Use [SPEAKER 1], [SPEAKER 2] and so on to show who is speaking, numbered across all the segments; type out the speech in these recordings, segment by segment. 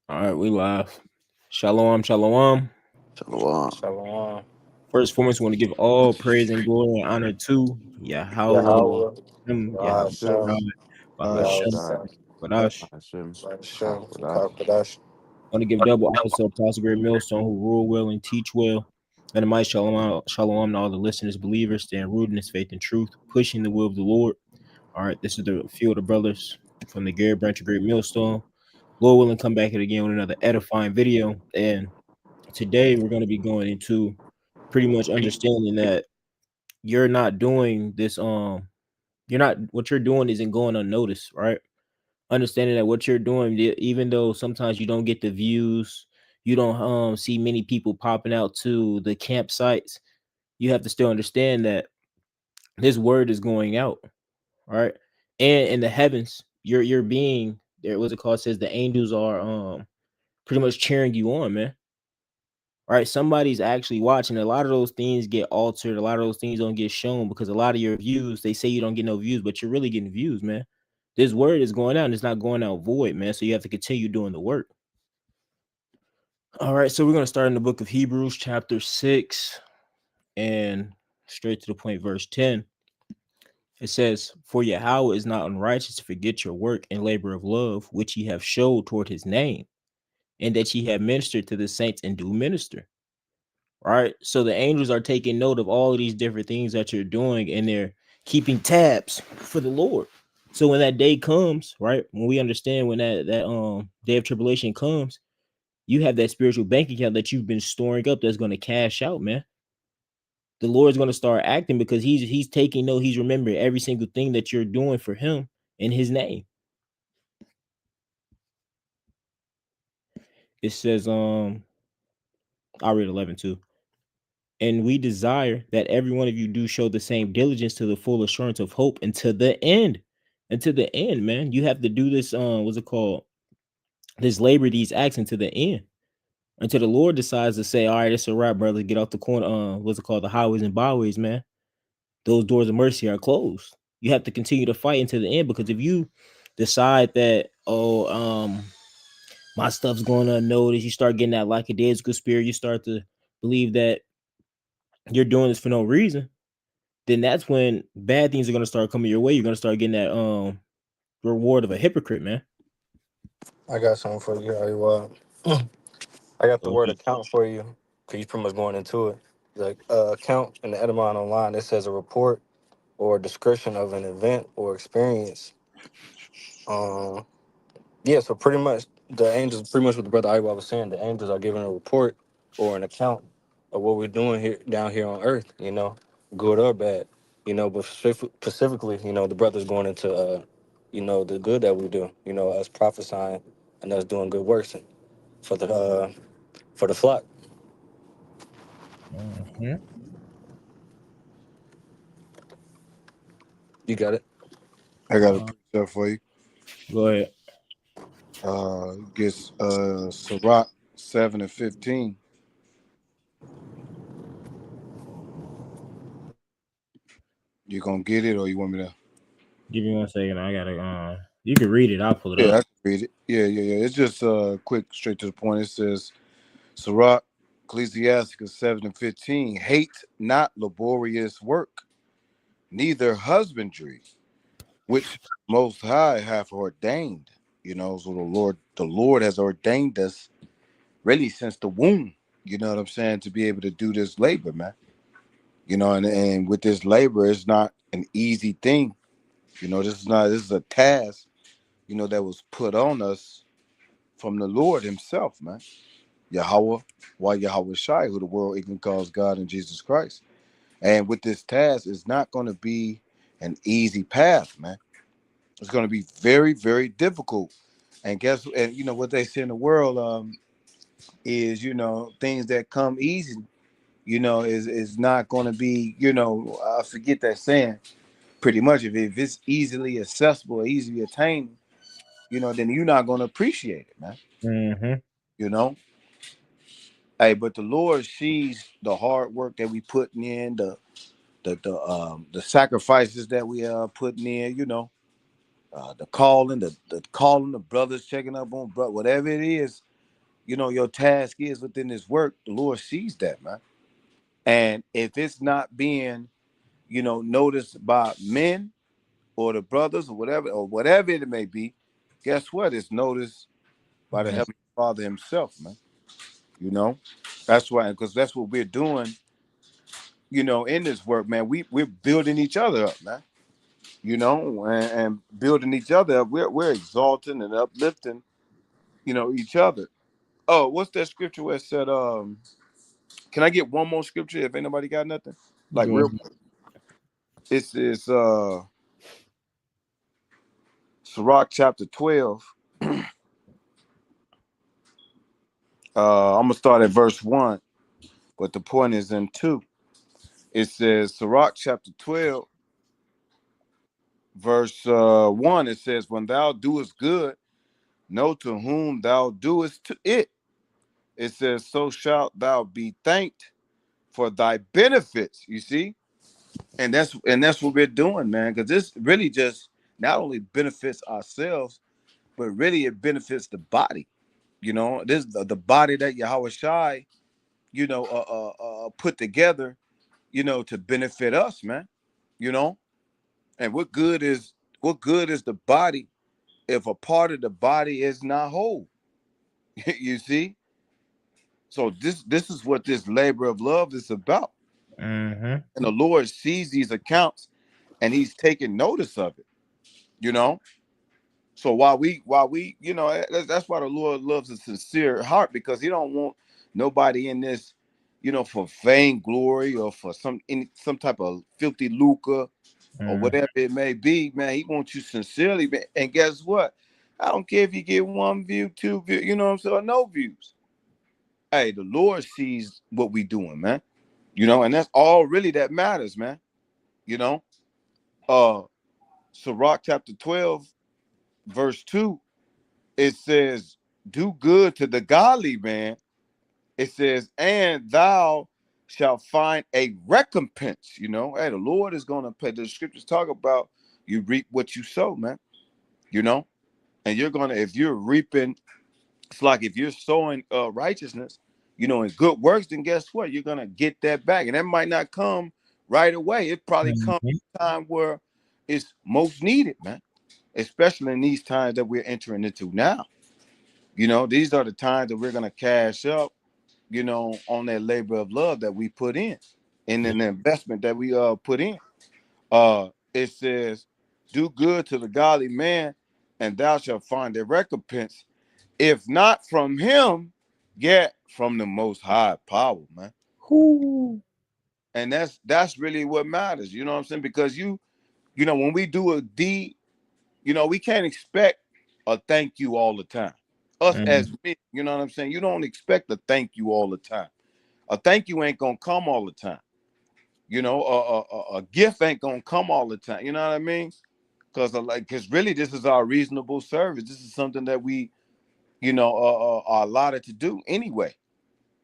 [SPEAKER 1] All right, we live. Shalom, shalom.
[SPEAKER 2] Shalom.
[SPEAKER 3] Shalom.
[SPEAKER 1] First and foremost, we want to give all praise and glory and honor to Yahweh,
[SPEAKER 3] Yahweh.
[SPEAKER 1] Yahweh
[SPEAKER 3] Hashem.
[SPEAKER 1] Shai,
[SPEAKER 3] Yahweh
[SPEAKER 1] Bahashem,
[SPEAKER 3] Shai.
[SPEAKER 1] Badash.
[SPEAKER 2] Hashem.
[SPEAKER 3] Hashem.
[SPEAKER 2] Hakwadash.
[SPEAKER 3] Kakadash.
[SPEAKER 1] Want to give double honor to Apostle Great Millstone who rule well and teach well. And the mighty shalom to all the listeners, believers, staying rooted in his faith and truth, pushing the will of the Lord. All right, this is the field of brothers from the Gary Branch of Great Millstone. Lord willing, come back again with another edifying video. And today we're going to be going into pretty much understanding that you're not doing this you're not what you're doing isn't going unnoticed, right? Understanding that what you're doing, even though sometimes you don't get the views, you don't see many people popping out to the campsites, you have to still understand that this word is going out, right? And in the heavens, you're being there, what's it called, says the angels are pretty much cheering you on, man. Right, somebody's actually watching. A lot of those things get altered. A lot of those things don't get shown because a lot of your views, they say you don't get no views, but you're really getting views, man. This word is going out and it's not going out void, man. So you have to continue doing the work. All right, so we're going to start in the book of Hebrews, chapter 6, and straight to the point, verse 10. It says, "For Yahweh is not unrighteous to forget your work and labor of love, which ye have showed toward his name, and that ye have ministered to the saints and do minister." Right, so the angels are taking note of all of these different things that you're doing and they're keeping tabs for the Lord. So when that day comes, right, when we understand when that day of tribulation comes, you have that spiritual bank account that you've been storing up that's going to cash out, man. The Lord's going to start acting because he's taking note, he's remembering every single thing that you're doing for him in his name. It says I'll read 11 too. "And we desire that every one of you do show the same diligence to the full assurance of hope until the end." Until the end, man. You have to do this, what's it called? This labor, these acts until the end. Until the Lord decides to say, all right, it's a wrap, brother. Get off the corner, what's it called? The highways and byways, man. Those doors of mercy are closed. You have to continue to fight until the end, because if you decide that, my stuff's going unnoticed, you start getting that lackadaisical spirit, you start to believe that you're doing this for no reason, then that's when bad things are gonna start coming your way. You're gonna start getting that reward of a hypocrite, man.
[SPEAKER 3] I got something for you. I got the
[SPEAKER 1] So,
[SPEAKER 3] word account for you. Cause you pretty much going into it. The account in the Edamon online, it says a report or description of an event or experience. Um, yeah, so pretty much the angels, pretty much what the brother Iwa was saying, the angels are giving a report or an account of what we're doing here down here on Earth. Good or bad. But specifically, the brother's going into, the good that we do. Us prophesying and us doing good works for the flock.
[SPEAKER 1] mhm.
[SPEAKER 3] You got it.
[SPEAKER 2] I got a
[SPEAKER 1] Uh,
[SPEAKER 2] precept for you.
[SPEAKER 1] Go ahead.
[SPEAKER 2] Gets Sirach 7 and 15. You gonna get it or you want me to?
[SPEAKER 1] Give me 1 second. I gotta. You can read it. I'll pull it
[SPEAKER 2] Yeah,
[SPEAKER 1] up.
[SPEAKER 2] I can read it. Yeah. It's just quick, straight to the point. It says Sirach, Ecclesiasticus 7 and 15. Hate not laborious work, neither husbandry, which most high hath ordained. So the Lord has ordained us really since the womb. You know what I'm saying? To be able to do this labor, man. And with this labor, it's not an easy thing. This is a task, that was put on us from the Lord Himself, man. Yahweh, why Yahweh Shai, who the world even calls God and Jesus Christ. And with this task, it's not going to be an easy path, man. It's going to be very, very difficult. And you know what they say in the world is, things that come easy, is not going to be, I forget that saying. Pretty much, if it's easily accessible, easily attained, then you're not going to appreciate it, man.
[SPEAKER 1] Mm-hmm.
[SPEAKER 2] You know, hey, but the Lord sees the hard work that we putting in, the sacrifices that we are putting in. The calling, the calling, the brothers checking up on, whatever it is. your task is within this work, the Lord sees that, man. And if it's not being, noticed by men or the brothers or whatever it may be, guess what? It's noticed by the
[SPEAKER 1] Yes.
[SPEAKER 2] Heavenly Father himself, man. You know, that's why, because that's what we're doing, in this work, man. We're building each other up, man. And building each other up. We're exalting and uplifting, each other. Oh, what's that scripture where it said, can I get one more scripture if anybody got nothing? Like real
[SPEAKER 1] Jordan.
[SPEAKER 2] quick. It's Sirach chapter 12. I'm gonna start at verse 1, but the point is in 2. It says Sirach chapter 12, verse 1. It says, when thou doest good, know to whom thou doest to it. It says, so shalt thou be thanked for thy benefits. You see? And that's what we're doing, man. Because this really just not only benefits ourselves, but really it benefits the body. This the body that Yahweh Shai, put together, to benefit us, man. You know, and what good is the body if a part of the body is not whole? You see? So this is what this labor of love is about.
[SPEAKER 1] Mm-hmm.
[SPEAKER 2] And the Lord sees these accounts and he's taking notice of it, you know. So while we, that's why the Lord loves a sincere heart, because he don't want nobody in this, for vain glory or for some type of filthy lucre or
[SPEAKER 1] Mm.
[SPEAKER 2] whatever it may be, man. He wants you sincerely, man. And guess what? I don't care if you get 1 view, 2 view, you know what I'm saying, or no views. Hey, the Lord sees what we doing, man. And that's all really that matters, man. You know, uh Sirach chapter 12, verse 2, it says, do good to the godly, man. It says, and thou shalt find a recompense. Hey, the Lord is gonna pay. The scriptures talk about you reap what you sow, man. You know, and if you're reaping, it's like if you're sowing righteousness, and good works, then guess what? You're gonna get that back. And that might not come right away. It probably comes
[SPEAKER 1] Mhm.
[SPEAKER 2] a time where it's most needed, man. Especially in these times that we're entering into now. These are the times that we're gonna cash up, on that labor of love that we put in, and
[SPEAKER 1] Yeah.
[SPEAKER 2] then the investment that we put in. It says, do good to the godly man, and thou shalt find a recompense, if not from him, yet from the most high power, man.
[SPEAKER 1] Whoo.
[SPEAKER 2] And that's really what matters, you know what I'm saying? Because when we do a deed, we can't expect a thank you all the time. Us
[SPEAKER 1] Mm.
[SPEAKER 2] as men, you know what I'm saying? You don't expect a thank you all the time. A thank you ain't gonna come all the time. A gift ain't gonna come all the time. You know what I mean? Because really, this is our reasonable service. This is something that we, are allotted to do anyway.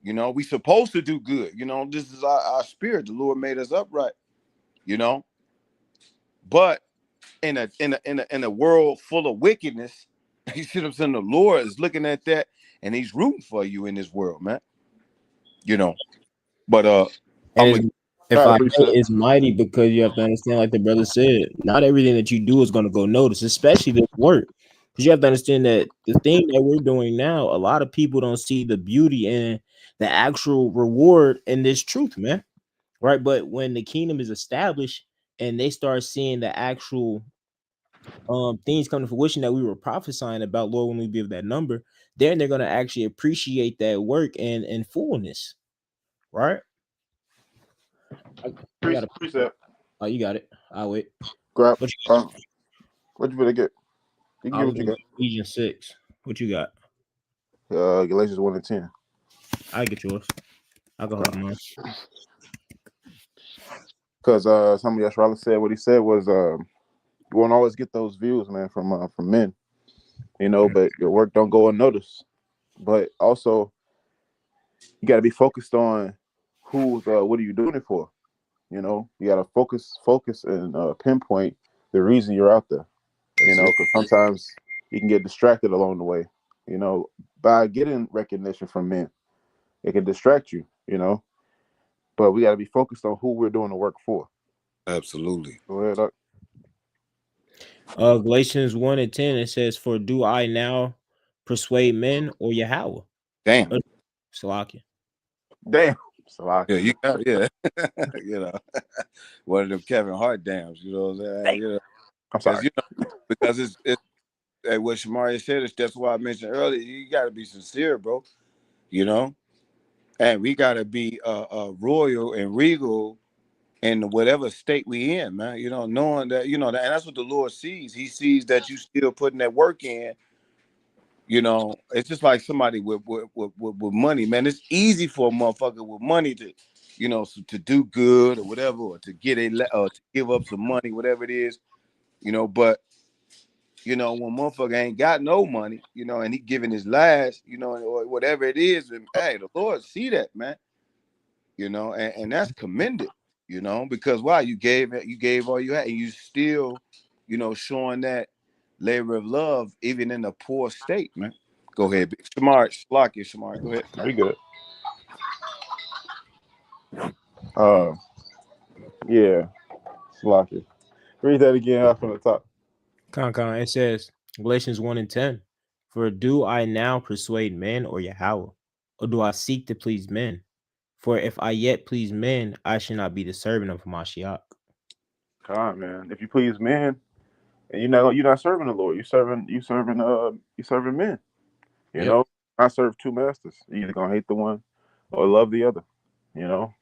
[SPEAKER 2] We supposed to do good. This is our spirit. The Lord made us upright. You know, but in a world full of wickedness, you see what I'm saying? The Lord is looking at that and he's rooting for you in this world, man. You know, but
[SPEAKER 1] And
[SPEAKER 2] I'm
[SPEAKER 1] it's,
[SPEAKER 2] gonna
[SPEAKER 1] if
[SPEAKER 2] all
[SPEAKER 1] I
[SPEAKER 2] right,
[SPEAKER 1] may,
[SPEAKER 2] preset.
[SPEAKER 1] it's mighty because you have to understand, like the brother said, not everything that you do is going to go notice, especially this work. Because you have to understand that the thing that we're doing now, a lot of people don't see the beauty and the actual reward in this truth, man. Right. But when the kingdom is established and they start seeing the actual things come to fruition that we were prophesying about, Lord, when we give that number, then they're gonna actually appreciate that work and in fullness, right? I got a
[SPEAKER 4] Preset.
[SPEAKER 1] oh, you got it. I'll wait.
[SPEAKER 4] Grab.
[SPEAKER 1] What you
[SPEAKER 4] What you better get? You can
[SPEAKER 1] I
[SPEAKER 4] get
[SPEAKER 1] was
[SPEAKER 4] what you
[SPEAKER 1] in
[SPEAKER 4] got.
[SPEAKER 1] Ephesians 6. What you got?
[SPEAKER 4] Galatians 1:10.
[SPEAKER 1] I get yours. I'll go hold mine.
[SPEAKER 4] Because some of Yashrala said what he said was you won't always get those views, man, from men, but your work don't go unnoticed. But also you got to be focused on what are you doing it for? You got to focus and pinpoint the reason you're out there.
[SPEAKER 2] That's it.
[SPEAKER 4] Because sometimes you can get distracted along the way. You know, by getting recognition from men. It can distract you, you know. But we got to be focused on who we're doing the work for.
[SPEAKER 2] Absolutely.
[SPEAKER 4] Go ahead, Doc.
[SPEAKER 1] Galatians 1 and 10, it says, "For do I now persuade men or Yahweh?"
[SPEAKER 2] Damn.
[SPEAKER 1] Or Salakia.
[SPEAKER 4] Damn. So
[SPEAKER 2] Yeah, you got you know, one of them Kevin Hart dams. You know what I'm saying? You know,
[SPEAKER 4] I'm
[SPEAKER 2] because
[SPEAKER 4] sorry.
[SPEAKER 2] because it's what Shamari said. That's why I mentioned earlier. You got to be sincere, bro. You know, and we got to be royal and regal in whatever state we in, man. You know, knowing that and that's what the Lord sees. He sees that you still putting that work in. You know, it's just like somebody with money, man. It's easy for a motherfucker with money to, to do good or whatever, or to get or to give up some money, whatever it is, But when motherfucker ain't got no money, and he giving his last, or whatever it is, and hey, the Lord see that, man. And that's commended, because why you gave all you had, and you still, showing that labor of love even in a poor state, man. Go ahead, Shamar. Shamar. Go ahead.
[SPEAKER 4] Very good. Uh, yeah. Slocky. Read that again out from the top.
[SPEAKER 1] Con, it says, Galatians 1 and 10, "For do I now persuade men or Yahweh? Or do I seek to please men? For if I yet please men, I should not be the servant of Mashiach."
[SPEAKER 4] Come on, man. If you please men, and you're not serving the Lord. You serving men. You
[SPEAKER 1] Yep.
[SPEAKER 4] know, I serve two masters. You're either gonna hate the one or love the other. You know.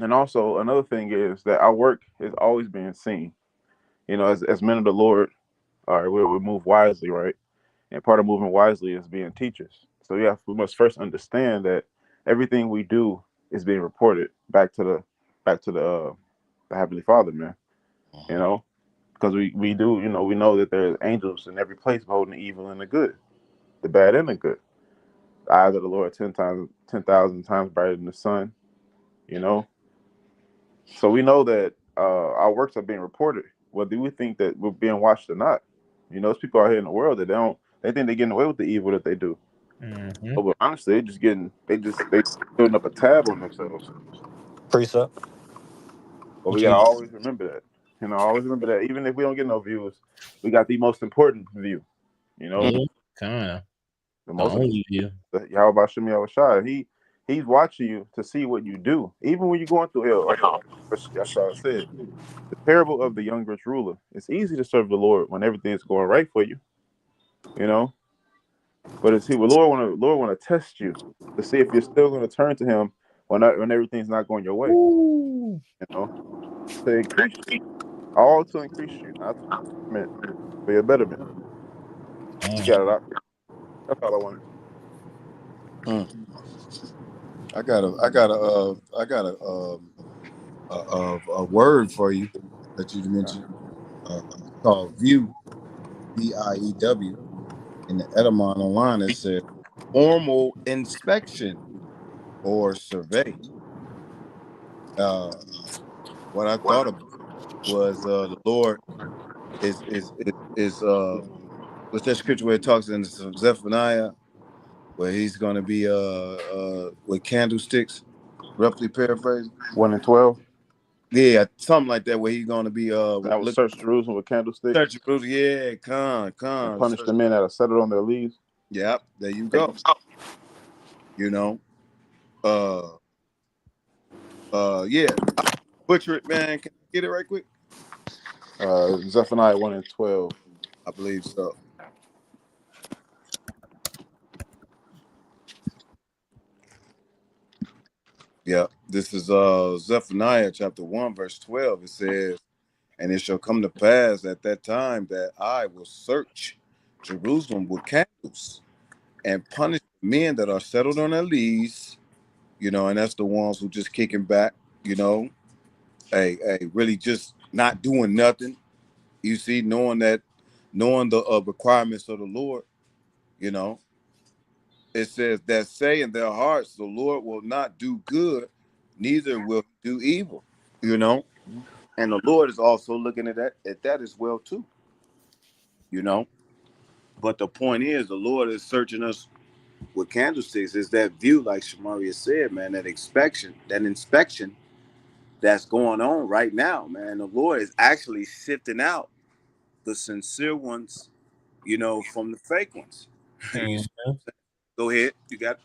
[SPEAKER 4] And also another thing is that our work is always being seen. As men of the Lord, all right, we move wisely, right? And part of moving wisely is being teachers. So we must first understand that everything we do is being reported back to the Heavenly Father, man. You know, because we do, we know that there's angels in every place beholding the evil and the good, the bad and the good. The eyes of the Lord 10,000 times brighter than the sun. You know, so we know that our works are being reported, whether we think that we're being watched or not. There's people out here in the world that they think they're getting away with the evil that they do.
[SPEAKER 1] Mm-hmm.
[SPEAKER 4] Oh, but honestly, they building up a tab on themselves.
[SPEAKER 3] Precept.
[SPEAKER 4] But we
[SPEAKER 3] What
[SPEAKER 4] gotta
[SPEAKER 3] you?
[SPEAKER 4] always remember that. Always remember that even if we don't get no views, we got the most important view. You know,
[SPEAKER 1] Yeah, kind of.
[SPEAKER 4] the
[SPEAKER 1] The
[SPEAKER 4] most
[SPEAKER 1] only view.
[SPEAKER 4] important. Yahweh Shem Yahushua. He's watching you to see what you do, even when you're going through hell. Like Yahshua said, the parable of the young rich ruler. It's easy to serve the Lord when everything's going right for you. You know, but the Lord want to test you to see if you're still going to turn to Him when everything's not going your way.
[SPEAKER 1] Ooh.
[SPEAKER 4] You know, to increase you, all to increase you, not to meant for your betterment. You got it out. That's all I wanted.
[SPEAKER 2] Mm. I got a word for you that you mentioned. Called view, VIEW. In the Edamon online, it says formal inspection or survey. Uh, what I thought about was the Lord is what's that scripture where it talks in Zephaniah where he's going to be with candlesticks, roughly paraphrasing.
[SPEAKER 4] 1 and 12.
[SPEAKER 2] Yeah, something like that where he's going to be
[SPEAKER 4] I would
[SPEAKER 2] look
[SPEAKER 4] search Jerusalem with candlesticks
[SPEAKER 2] search Jerusalem. Yeah,
[SPEAKER 4] and
[SPEAKER 2] con
[SPEAKER 4] punish
[SPEAKER 2] search.
[SPEAKER 4] the men that are settled on their leaves.
[SPEAKER 2] Yep, there you go. You know, uh, yeah. Butcher it, man. Can I get it right quick?
[SPEAKER 4] Zephaniah 1 and 12.
[SPEAKER 2] I believe so. Yeah, this is Zephaniah chapter 1, verse 12. It says, "And it shall come to pass at that time that I will search Jerusalem with candles and punish the men that are settled on their leaves," and that's the ones who just kicking back, really just not doing nothing. You see, knowing the requirements of the Lord, you know, it says that say in their hearts, the Lord will not do good, neither will he do evil, you know. And the Lord is also looking at that as well too, you know. But the point is, the Lord is searching us with candlesticks. Is that view, like Shamaria said, man, that inspection that's going on right now, man. The Lord is actually sifting out the sincere ones, from the fake ones. You see what I'm saying? Go ahead. You got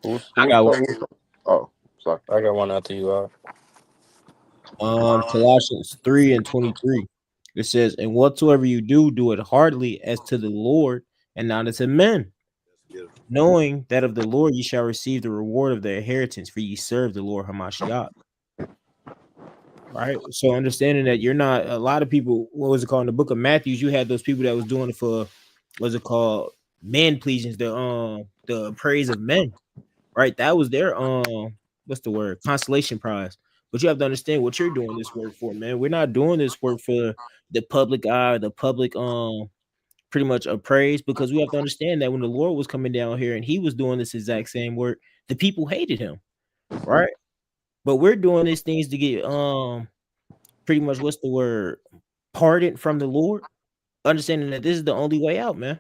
[SPEAKER 1] I
[SPEAKER 4] Who's
[SPEAKER 1] got one.
[SPEAKER 4] talking? Oh, sorry.
[SPEAKER 3] I got one after you out.
[SPEAKER 1] Colossians 3:23. It says, "And whatsoever you do, do it heartily as to the Lord and not as to men,
[SPEAKER 2] beautiful.
[SPEAKER 1] knowing that of the Lord ye shall receive the reward of the inheritance, for ye serve the Lord Hamashiach." Right. So understanding that you're not a lot of people, what was it called in the book of Matthews? You had those people that was doing it for what's it called? Men pleasing, the praise of men. Right. That was their what's the word? Consolation prize. But you have to understand what you're doing this work for, man. We're not doing this work for the public eye, the public pretty much appraise, because we have to understand that when the Lord was coming down here and he was doing this exact same work, the people hated him, right? But we're doing these things to get pretty much what's the word, pardoned from the Lord, understanding that this is the only way out, man.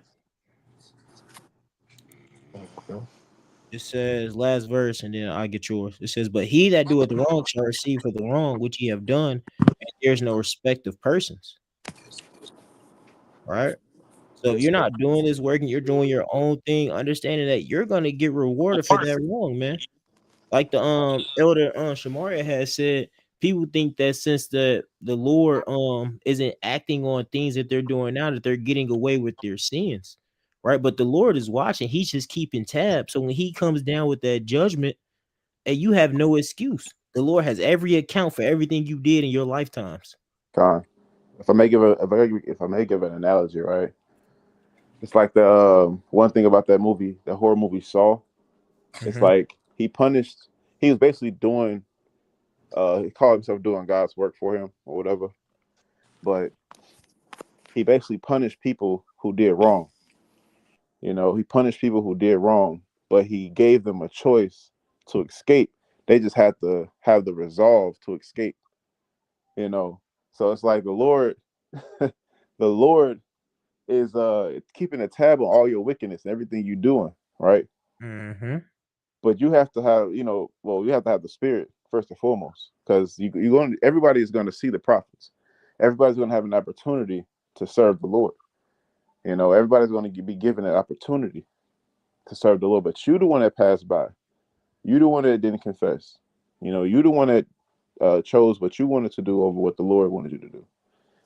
[SPEAKER 1] It says last verse, and then I get yours. It says, "But he that doeth wrong shall receive for the wrong which ye have done, and there's no respect of persons." Right. So if you're not doing this work and you're doing your own thing, understanding that you're gonna get rewarded for that wrong, man. Like the elder Shamaria has said, people think that since the Lord isn't acting on things that they're doing now, that they're getting away with their sins, right? But the Lord is watching, he's just keeping tabs. So when he comes down with that judgment, and you have no excuse. The Lord has every account for everything you did in your lifetimes.
[SPEAKER 4] Con. If I may give an analogy, right? It's like the one thing about that movie, the horror movie Saw. It's like he was basically doing he called himself doing God's work for him or whatever, but he basically punished people who did wrong. He punished people who did wrong, but he gave them a choice to escape. They just had to have the resolve to escape. So it's like the Lord, the Lord is keeping a tab on all your wickedness and everything you're doing, right? But you have to have, you have to have the spirit first and foremost, because everybody is going to see the prophets. Everybody's going to have an opportunity to serve the Lord. Everybody's going to be given an opportunity to serve the Lord, but you the one that passed by. You the one that didn't confess. You the one that chose what you wanted to do over what the Lord wanted you to do.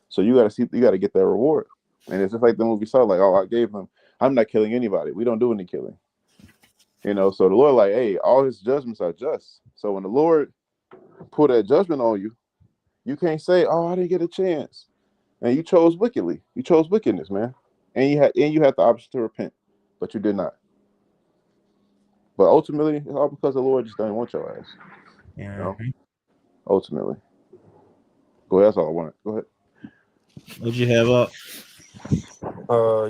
[SPEAKER 4] So you got to get that reward. And it's just like the movie saw, like, oh, I'm not killing anybody. We don't do any killing. So the Lord, like, hey, all his judgments are just. So when the Lord put that judgment on you, you can't say, oh, I didn't get a chance. And you chose wickedly. You chose wickedness, man. And you had the option to repent, but you did not. But ultimately, it's all because the Lord just doesn't want your ass. Ultimately. Go ahead. That's all I wanted. Go ahead.
[SPEAKER 1] What'd you have up?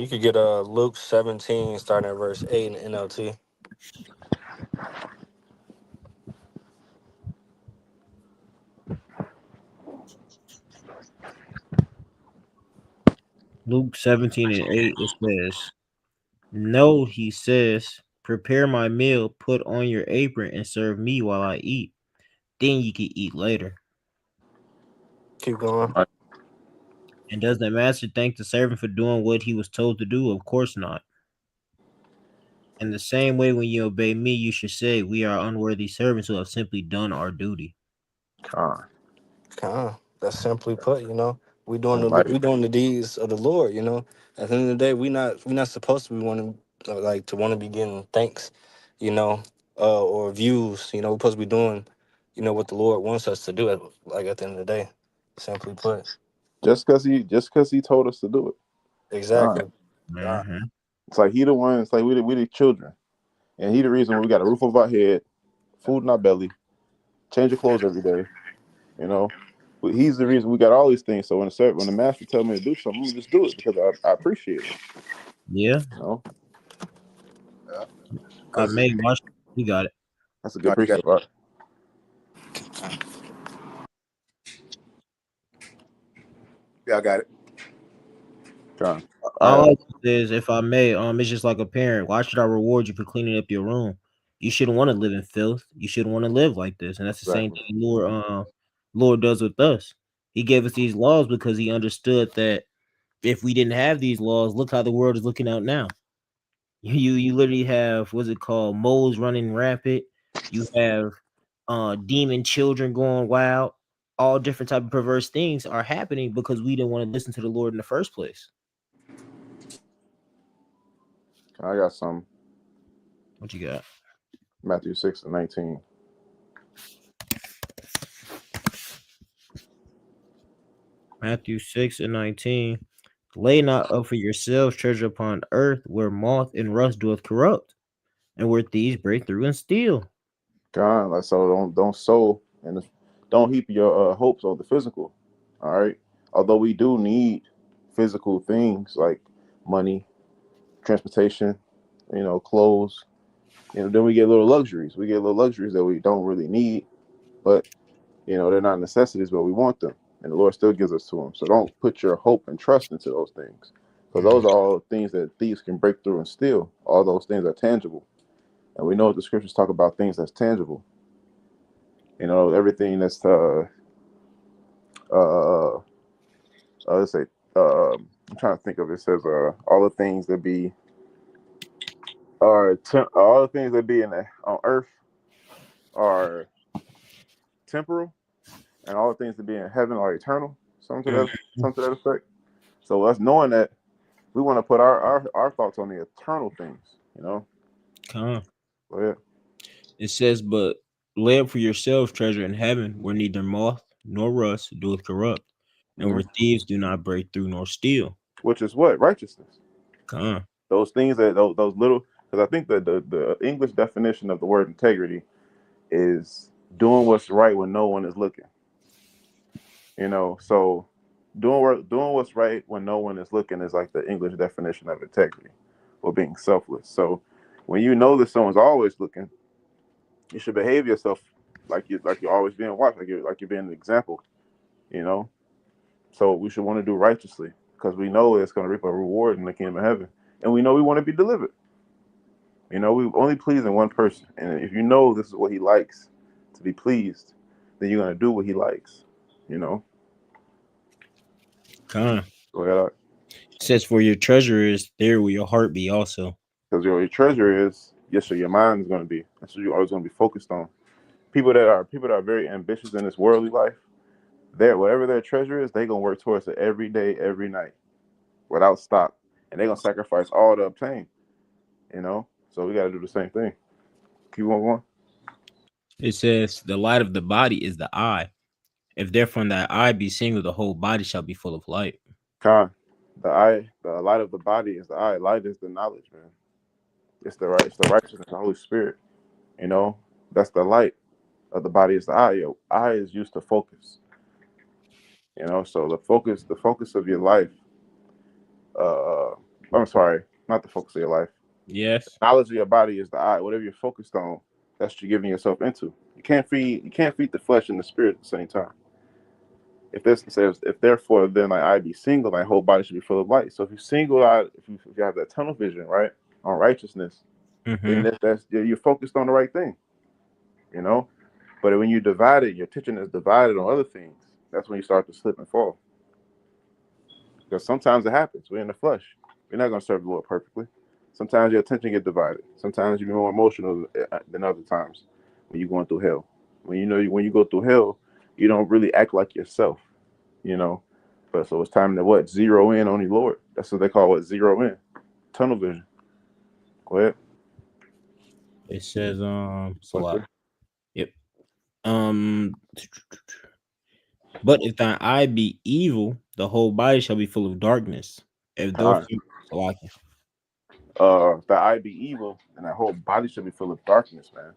[SPEAKER 3] You could get Luke 17, starting at verse 8 in NLT.
[SPEAKER 1] Luke 17:8, it says, "No," he says, "prepare my meal, put on your apron, and serve me while I eat. Then you can eat later."
[SPEAKER 3] Keep going.
[SPEAKER 1] And does the master thank the servant for doing what he was told to do? Of course not. In the same way, when you obey me, you should say, "We are unworthy servants who have simply done our duty."
[SPEAKER 3] That's simply put, we
[SPEAKER 4] Almighty.
[SPEAKER 3] doing the deeds of the Lord. At the end of the day, we not supposed to be wanting to want to be getting thanks, or views. We're supposed to be doing, what the Lord wants us to do. Like at the end of the day, simply put.
[SPEAKER 4] Just because he told us to do it.
[SPEAKER 3] Exactly.
[SPEAKER 4] It's like he the one. It's like we the children, and he the reason we got a roof over our head, food in our belly, change your clothes every day. But he's the reason we got all these things. So when the master tells me to do something, I'm gonna just do it because I appreciate it.
[SPEAKER 1] Yeah.
[SPEAKER 2] Because
[SPEAKER 1] Watch. You got it.
[SPEAKER 4] That's a good precept, right?
[SPEAKER 2] Yeah, I got it.
[SPEAKER 4] Con. I
[SPEAKER 1] All I say is, if I may, it's just like a parent. Why should I reward you for cleaning up your room? You shouldn't want to live in filth. You shouldn't want to live like this. And that's the same
[SPEAKER 4] exactly.
[SPEAKER 1] thing Lord does with us. He gave us these laws because he understood that if we didn't have these laws, look how the world is looking out now. You literally have, what's it called, moles running rampant. You have demon children going wild. All different type of perverse things are happening because we didn't want to listen to the Lord in the first place.
[SPEAKER 4] I got some.
[SPEAKER 1] What you got?
[SPEAKER 4] Matthew 6:19.
[SPEAKER 1] Matthew 6:19. Lay not up for yourselves treasure upon earth, where moth and rust doeth corrupt, and where thieves break through and steal.
[SPEAKER 4] God, like so, don't sow and don't heap your hopes on the physical. All right. Although we do need physical things like money, transportation, clothes. Then we get little luxuries. We get little luxuries that we don't really need, but they're not necessities, but we want them, and the Lord still gives us to them. So don't put your hope and trust into those things, because those are all things that thieves can break through and steal. All those things are tangible, and we know what the scriptures talk about things that's tangible. Everything that's uh let's say I'm trying to think of it. It says all the things that be all the things that be on earth are temporal, and all the things that be in heaven are eternal. Something to that effect. So us knowing that, we want to put our thoughts on the eternal things.
[SPEAKER 1] Come.
[SPEAKER 4] Go ahead.
[SPEAKER 1] It says, but lay up for yourselves treasure in heaven, where neither moth nor rust doeth corrupt, and
[SPEAKER 4] Hmm.
[SPEAKER 1] where thieves do not break through nor steal.
[SPEAKER 4] Which is what? Righteousness.
[SPEAKER 1] Come.
[SPEAKER 4] Those things that those little, because I think that the English definition of the word integrity is doing what's right when no one is looking. So doing what's right when no one is looking is like the English definition of integrity, or being selfless. So when you know that someone's always looking, you should behave yourself like you're always being watched, like you're being an example. You know. So we should want to do righteously, because we know it's going to reap a reward in the kingdom of heaven, and we know we want to be delivered. We only please in one person, and if you know this is what he likes to be pleased, then you're going to do what he likes. You know.
[SPEAKER 1] Come.
[SPEAKER 4] Go ahead.
[SPEAKER 1] It says, for your treasure is there will your heart be also.
[SPEAKER 4] Because your treasure is, yes, sir, your mind is going to be. That's what you're always going to be focused on. People that are very ambitious in this worldly life, whatever their treasure is, they're going to work towards it every day, every night, without stop, and they're going to sacrifice all to obtain. So we got to do the same thing. Keep on going.
[SPEAKER 1] It says, the light of the body is the eye. If therefore thy eye be single, the whole body shall be full of light.
[SPEAKER 4] The light of the body is the eye. Light is the knowledge, man. It's the righteousness, the Holy Spirit. That's the light of the body is the eye. Your eye is used to focus. So the focus of your life. Uh, I'm sorry, not the focus of your life.
[SPEAKER 1] Yes.
[SPEAKER 4] Knowledge of your body is the eye. Whatever you're focused on, that's what you're giving yourself into. You can't feed the flesh and the spirit at the same time. If therefore then like I be single, my whole body should be full of light. So if you single out, if you have that tunnel vision, right, on righteousness, then
[SPEAKER 1] Mm-hmm.
[SPEAKER 4] you're focused on the right thing, you know. But when you divide it, your attention is divided on other things. That's when you start to slip and fall. Because sometimes it happens. We're in the flesh. We're not going to serve the Lord perfectly. Sometimes your attention get divided. Sometimes you be more emotional than other times when you're going through hell. When you go through hell, you don't really act like yourself, you know. But so it's time to zero in on the Lord. That's what they call zero in, tunnel vision. Go ahead.
[SPEAKER 1] It says, it's a
[SPEAKER 4] What's
[SPEAKER 1] lot.
[SPEAKER 4] it?
[SPEAKER 1] Yep. Um, but if thine eye be evil, the whole body shall be full of darkness. If
[SPEAKER 4] Con.
[SPEAKER 1] therefore, so like,
[SPEAKER 4] The eye be evil, and that whole body should be full of darkness, man.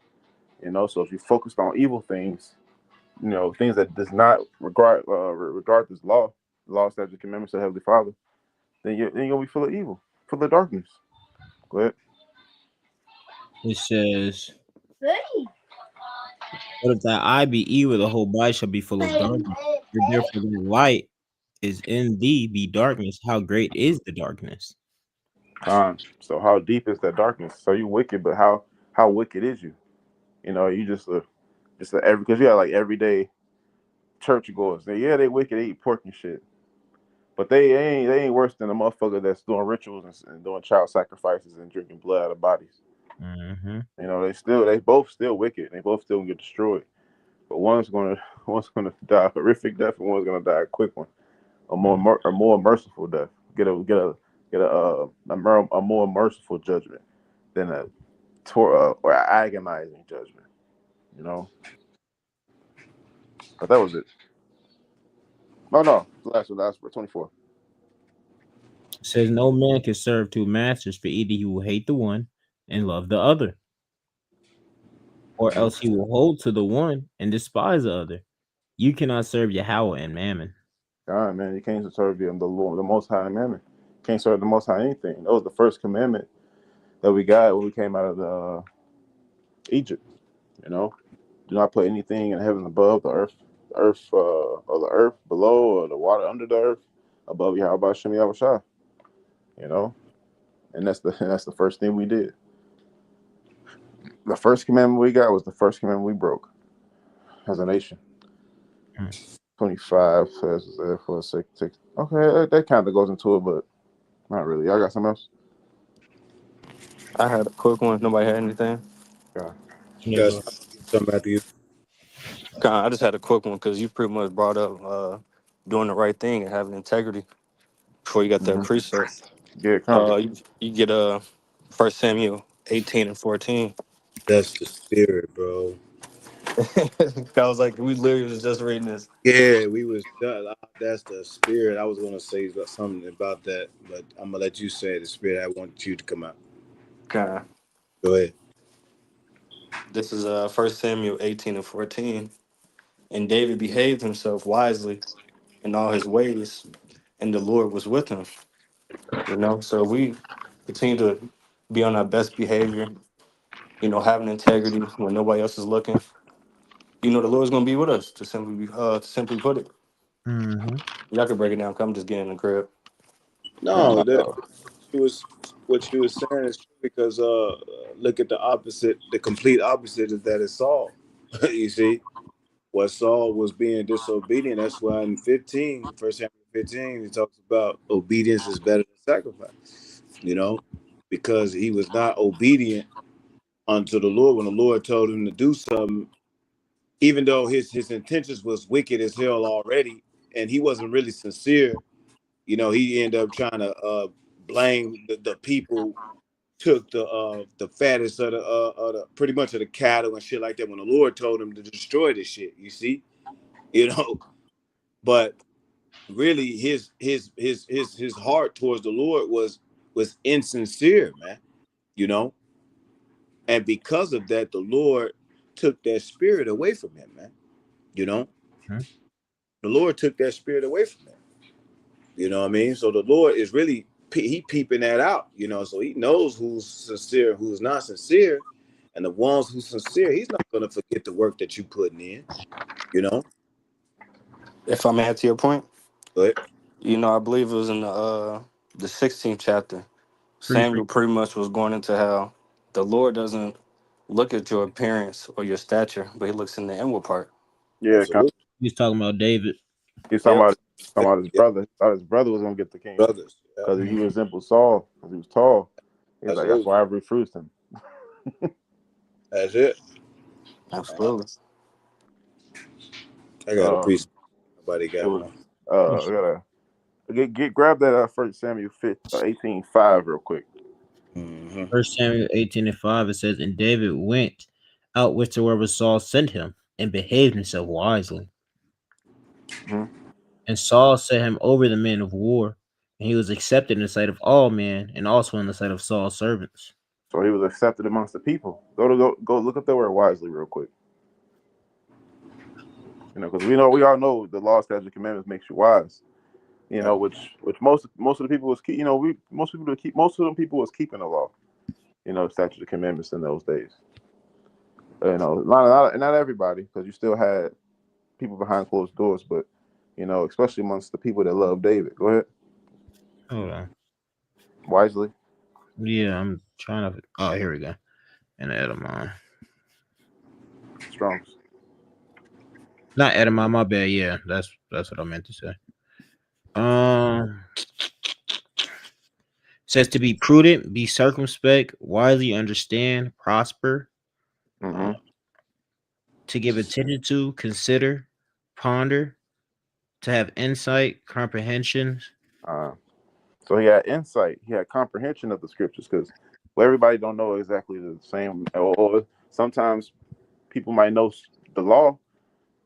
[SPEAKER 4] So if you focused on evil things, things that does not regard this law, statutes, commandments of the Heavenly Father, then you're gonna be full of evil, full of darkness. Go ahead.
[SPEAKER 1] it says, but if thy eye be evil, the whole body shall be full of darkness. If therefore the light is in thee be darkness, how great is the darkness?
[SPEAKER 4] So how deep is that darkness? So you wicked, but how wicked is you? You know, you just every because you got like everyday churchgoers. Yeah, they wicked, they eat pork and shit. But they ain't worse than a motherfucker that's doing rituals and doing child sacrifices and drinking blood out of bodies.
[SPEAKER 1] Mm-hmm.
[SPEAKER 4] You know, they both still wicked. They both still get destroyed. But one's gonna die a horrific death, and one's gonna die a quick one, a more merciful death. Get a more merciful judgment than or agonizing judgment. You know, but that was it. No, last for 24.
[SPEAKER 1] It says no man can serve two masters, for either he will hate the one and love the other, or else he will hold to the one and despise the other. You cannot serve Yahweh and Mammon.
[SPEAKER 4] God, man, you can't serve the Lord, the Most High Commandment. Can't serve the Most High anything. That was the first commandment that we got when we came out of Egypt. You know, do not put anything in heaven above the earth, or the earth below, or the water under the earth above Yahweh Shem Yahushua. You know, and that's the first thing we did. The first commandment we got was the first commandment we broke as a nation. 25 says for a sec. Okay, that kind of goes into it, but not really. Y'all got something else?
[SPEAKER 3] I had a quick one. Nobody had anything.
[SPEAKER 4] Yeah.
[SPEAKER 1] Yeah,
[SPEAKER 2] Yes,
[SPEAKER 1] go.
[SPEAKER 2] something after you.
[SPEAKER 3] I just had a quick one because you pretty much brought up doing the right thing and having integrity before you got that
[SPEAKER 4] Mm-hmm.
[SPEAKER 3] precept.
[SPEAKER 4] Yeah, come.
[SPEAKER 3] You get 1 Samuel 18 and 14.
[SPEAKER 2] That's the spirit, bro.
[SPEAKER 3] I was like, we literally was just reading this.
[SPEAKER 2] Yeah, we was that's the spirit. I was gonna say something about that, but I'm gonna let you say the spirit. I want you to come out.
[SPEAKER 3] God,
[SPEAKER 2] Go ahead.
[SPEAKER 3] this is 1 Samuel 18 and 14. And David behaved himself wisely in all his ways, and the Lord was with him. You know, so we continue to be on our best behavior, having integrity when nobody else is looking. The Lord's gonna be with us. To simply put it,
[SPEAKER 1] Mm-hmm.
[SPEAKER 3] y'all can break it down. Come, just get in the crib.
[SPEAKER 2] No, that she was what she was saying is true because look at the opposite. The complete opposite is that it's Saul. You see, what Saul was being disobedient. That's why in 15, First Samuel 15, he talks about obedience is better than sacrifice. You know, because he was not obedient unto the Lord when the Lord told him to do something, even though his intentions was wicked as hell already, and he wasn't really sincere. You know, he ended up trying to blame the people took the fattest of the pretty much of the cattle and shit like that when the Lord told him to destroy this shit. You see, you know, but really his heart towards the Lord was insincere, man. You know, and because of that, the Lord took that spirit away from him, man. You know, the Lord took that spirit away from him. You know what I mean? So the Lord is really he peeping that out. You know, so he knows who's sincere, who's not sincere, and the ones who's sincere, he's not going to forget the work that you putting in. You know,
[SPEAKER 3] If I'm add to your point,
[SPEAKER 2] but
[SPEAKER 3] I believe it was in the 16th chapter.
[SPEAKER 1] Appreciate.
[SPEAKER 3] Samuel pretty much was going into how the Lord doesn't look at your appearance or your stature, but He looks in the inward part.
[SPEAKER 4] Yeah, come.
[SPEAKER 2] absolutely,
[SPEAKER 1] He's talking about David.
[SPEAKER 4] He's
[SPEAKER 2] yep,
[SPEAKER 4] talking about his
[SPEAKER 2] yep,
[SPEAKER 4] brother. He thought his brother was gonna get the kingdom
[SPEAKER 2] brothers, yep,
[SPEAKER 4] because he resembled Saul because he was tall. He's like, that's
[SPEAKER 2] absolutely,
[SPEAKER 4] why I refused him.
[SPEAKER 2] that's it.
[SPEAKER 3] Absolutely.
[SPEAKER 2] I got a
[SPEAKER 4] Um,
[SPEAKER 2] priest. Nobody
[SPEAKER 4] it
[SPEAKER 2] got
[SPEAKER 4] was
[SPEAKER 2] one.
[SPEAKER 4] I gotta grab that First Samuel 18:5 real quick.
[SPEAKER 2] Mm-hmm.
[SPEAKER 1] First Samuel 18 and 5, it says, and David went out whithersoever Saul sent him, and behaved himself wisely.
[SPEAKER 4] Mhm.
[SPEAKER 1] And Saul set him over the men of war, and he was accepted in the sight of all men, and also in the sight of Saul's servants.
[SPEAKER 4] So he was accepted amongst the people. Go look up that word wisely real quick. You know, because we all know the law, statutes, commandments makes you wise. You
[SPEAKER 2] Right.
[SPEAKER 4] know, which most of the people was keep. You know, most of them people was keeping the law. You know, statutes and commandments in those days. You know, not everybody, because you still had people behind closed doors, but You know, especially amongst the people that love David. Go ahead,
[SPEAKER 1] Hold on.
[SPEAKER 4] wisely.
[SPEAKER 1] Yeah, I'm trying to. Oh, here we go. And Edamon.
[SPEAKER 4] Strong's.
[SPEAKER 1] Not Edamon, my bad. Yeah, that's what I meant to say. Um, says to be prudent, be circumspect, wisely understand, prosper, uh,
[SPEAKER 4] Mm-hmm.
[SPEAKER 1] to give attention to, consider, ponder, to have insight, comprehension.
[SPEAKER 4] Uh, so he had insight. He had comprehension of the scriptures because well, everybody don't know exactly the same. Or sometimes people might know the law,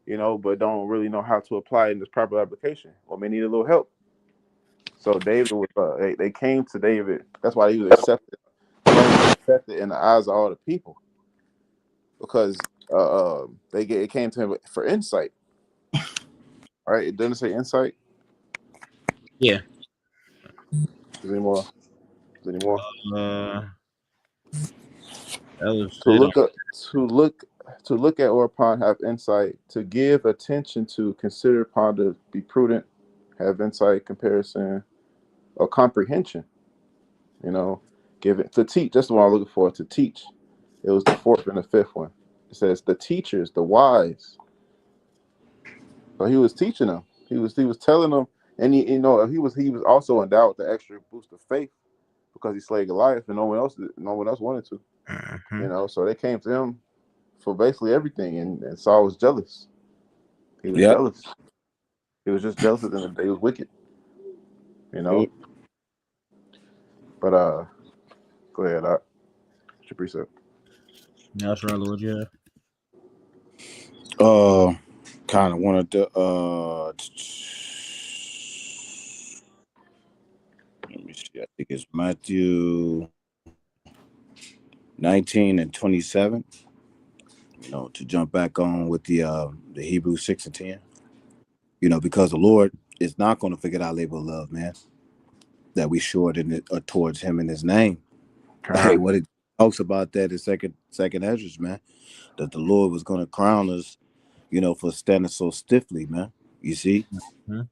[SPEAKER 4] you know, but don't really know how to apply it in this proper application, or may need a little help. So David was. They came to David. That's why he was accepted. That's why he was accepted in the eyes of all the people because it came to him for insight. All right, it doesn't say insight.
[SPEAKER 1] Yeah.
[SPEAKER 4] Is any more? Is any more?
[SPEAKER 1] Uh, that was
[SPEAKER 4] To
[SPEAKER 1] said on.
[SPEAKER 4] look up, to look at or upon, have insight. To give attention to, consider, ponder, be prudent, have insight, comparison, or comprehension. You know, give it to teach. That's the one I'm looking for. To teach. It was the fourth and the fifth one. It says the teachers, the wise. So he was teaching them. He was telling them, and he was also endowed with the extra boost of faith because he slayed Goliath, and no one else wanted to.
[SPEAKER 1] Mhm.
[SPEAKER 4] You know, so they came to him for basically everything, and Saul was jealous. He was
[SPEAKER 2] Yep.
[SPEAKER 4] jealous. He was just jealous of them. They was wicked. You know. But go ahead. What's your precept?
[SPEAKER 1] That's right, Lord. Yeah.
[SPEAKER 2] Kind of wanted to let me see. I think it's Matthew 19 and 27. You know, to jump back on with the Hebrews 6 and 10. You know, because the Lord is not going to forget our labor of love, man. That we showed in it towards Him in His name. Hey,
[SPEAKER 4] Con.
[SPEAKER 2] what it talks about that in second Ezra, man. That the Lord was going to crown us, you know, for standing so stiffly, man. You see,
[SPEAKER 1] Mhm.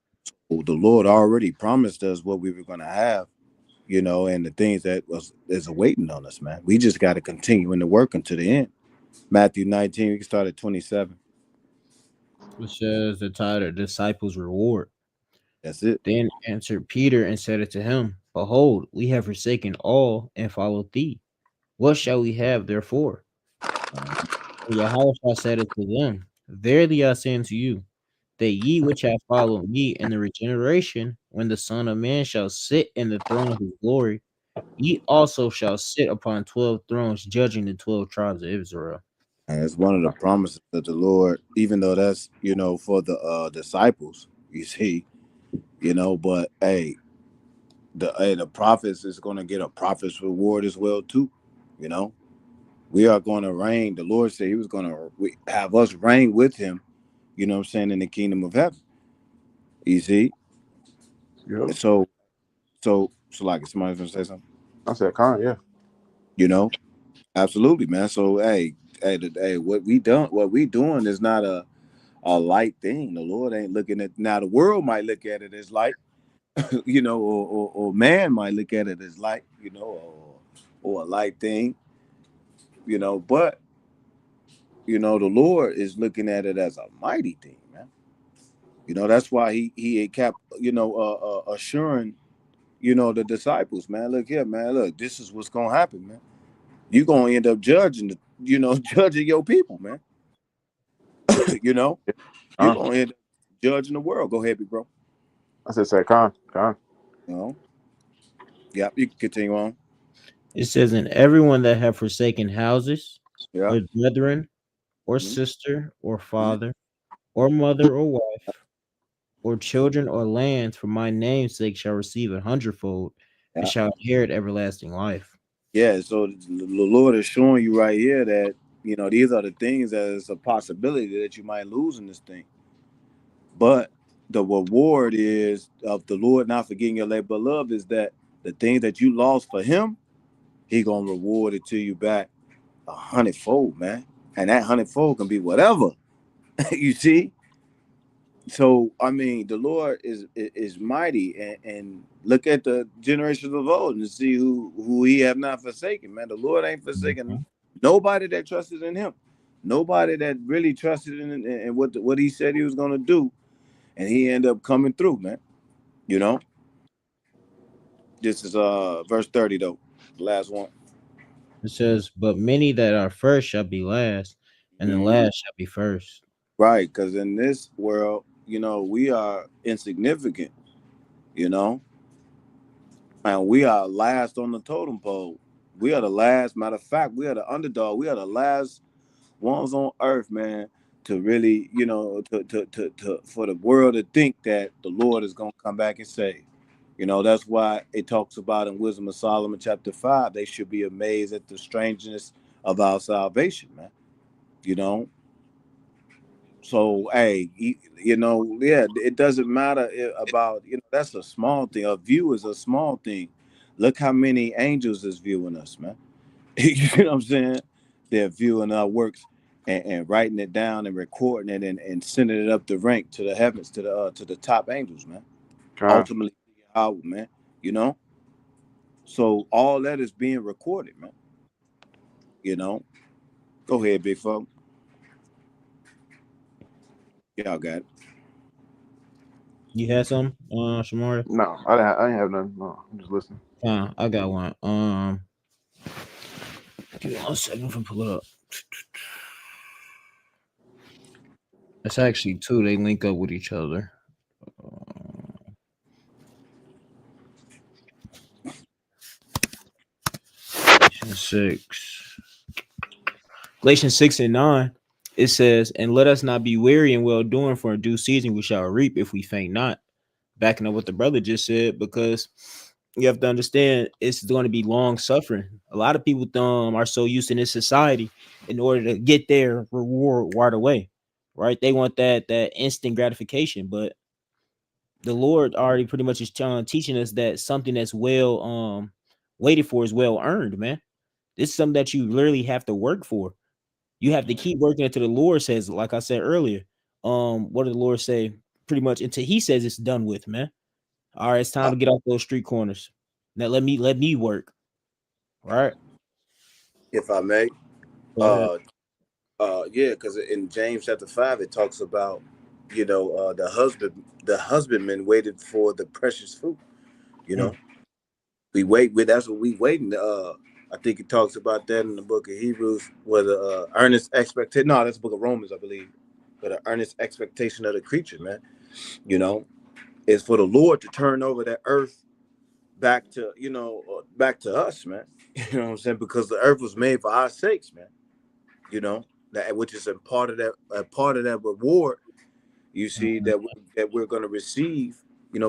[SPEAKER 2] well, the Lord already promised us what we were going to have, you know, and the things that is awaiting on us, man. We just got to continue in the work until the end. Matthew 19, we can start at 27.
[SPEAKER 1] Which says the title, disciples' reward.
[SPEAKER 2] That's it.
[SPEAKER 1] Then answered Peter and said unto him, behold, we have forsaken all and followed thee. What shall we have therefore? And Yahweh said unto them, verily I say unto you, that ye which have followed me in the regeneration, when the Son of Man shall sit in the throne of his glory, ye also shall sit upon 12 thrones, judging the 12 tribes of Israel.
[SPEAKER 2] And it's one of the promises of the Lord, even though that's, you know, for the disciples, you see, you know, but the prophets is going to get a prophet's reward as well too, you know. We are going to reign. The Lord said He was going to have us reign with Him, you know what I'm saying, in the kingdom of heaven. You see,
[SPEAKER 4] Yep.
[SPEAKER 2] and so like somebody's going to say something,
[SPEAKER 4] I said con. Yeah.
[SPEAKER 2] you know. Absolutely, man. So hey, what we doing is not a light thing. The Lord ain't looking at, now the world might look at it as light, you know, or man might look at it as light, you know, or a light thing, you know, but you know, the Lord is looking at it as a mighty thing, man. You know, that's why he kept, you know, assuring, you know, the disciples, man, look here, man, look, this is what's gonna happen, man. You're gonna end up judging you know, judging your people, man. You know,
[SPEAKER 4] Yeah.
[SPEAKER 2] you're
[SPEAKER 4] Con.
[SPEAKER 2] gonna end up judging the world. Go ahead, big bro.
[SPEAKER 4] I said say con. Con.
[SPEAKER 2] You know, yeah, you can continue on.
[SPEAKER 1] It says, and everyone that have forsaken houses,
[SPEAKER 2] Yeah.
[SPEAKER 1] or brethren, or
[SPEAKER 2] Mhm.
[SPEAKER 1] sister, or
[SPEAKER 2] Mhm.
[SPEAKER 1] father, or mother, or wife, or children, or lands, for my name's sake shall receive a hundredfold, and
[SPEAKER 2] Yeah.
[SPEAKER 1] shall inherit everlasting life.
[SPEAKER 2] Yeah. So the Lord is showing you right here that, you know, these are the things that is a possibility that you might lose in this thing. But the reward is of the Lord not forgetting your labor of love is that the things that you lost for Him, He gonna reward it to you back a hundredfold, man. And that hundredfold can be whatever. You see, So I mean, the Lord is mighty, and look at the generations of old and see who He have not forsaken. Man, the Lord ain't forsaken
[SPEAKER 1] Mhm.
[SPEAKER 2] nobody that trusted in Him, nobody that really trusted in what He said He was gonna do, and He ended up coming through, man. You know, this is verse 30 though, the last one.
[SPEAKER 1] It says, "But many that are first shall be last, and the
[SPEAKER 2] Mhm.
[SPEAKER 1] last shall be first."
[SPEAKER 2] Right, because in this world, we are insignificant, you know, and we are last on the totem pole. We are the last. Matter of fact, we are the underdog. We are the last ones on earth, man, to really, for the world to think that the Lord is gonna come back and save. That's why it talks about in Wisdom of Solomon chapter 5, they should be amazed at the strangeness of our salvation, man. You know, So, hey, yeah, it doesn't matter about, that's a small thing. A view is a small thing. Look how many angels is viewing us, man. You know what I'm saying? They're viewing our works and writing it down and recording it and sending it up the rank to the heavens, to the top angels, man.
[SPEAKER 4] Con.
[SPEAKER 2] Ultimately, out, man. You know? So all that is being recorded, man. You know? Go ahead, big folk. Y'all got it.
[SPEAKER 1] You had some, Shamari?
[SPEAKER 4] No, I didn't have nothing. No, I'm just listening.
[SPEAKER 1] I got one. Give me 1 second for pull it up. It's actually two. They link up with each other. Galatians 6. Galatians 6 and 9. It says, "And let us not be weary in well doing, for in due season we shall reap if we faint not." Backing up what the brother just said, because you have to understand it's going to be long suffering. A lot of people are so used in this society in order to get their reward right away, right? They want that instant gratification, but the Lord already pretty much is teaching us that something that's well waited for is well earned, man. This is something that you literally have to work for. You have to keep working until the Lord says, like I said earlier. What did the Lord say? Pretty much until He says it's done with, man. All right, it's time
[SPEAKER 2] Uh,
[SPEAKER 1] to get off those street corners. Now let me work. All right.
[SPEAKER 2] if I may.
[SPEAKER 1] Go ahead.
[SPEAKER 2] Uh, yeah, because in James chapter 5, it talks about, the husbandman waited for the precious fruit. You
[SPEAKER 1] Mm,
[SPEAKER 2] know, we wait with that's what we waiting. I think it talks about that in the book of Hebrews, where the earnest expectation. No, that's the book of Romans, I believe. But the earnest expectation of the creature, man, you know, is for the Lord to turn over that earth back to us, man. You know what I'm saying? Because the earth was made for our sakes, man. That which is a part of that reward. You see
[SPEAKER 1] mhm,
[SPEAKER 2] that we're going to receive,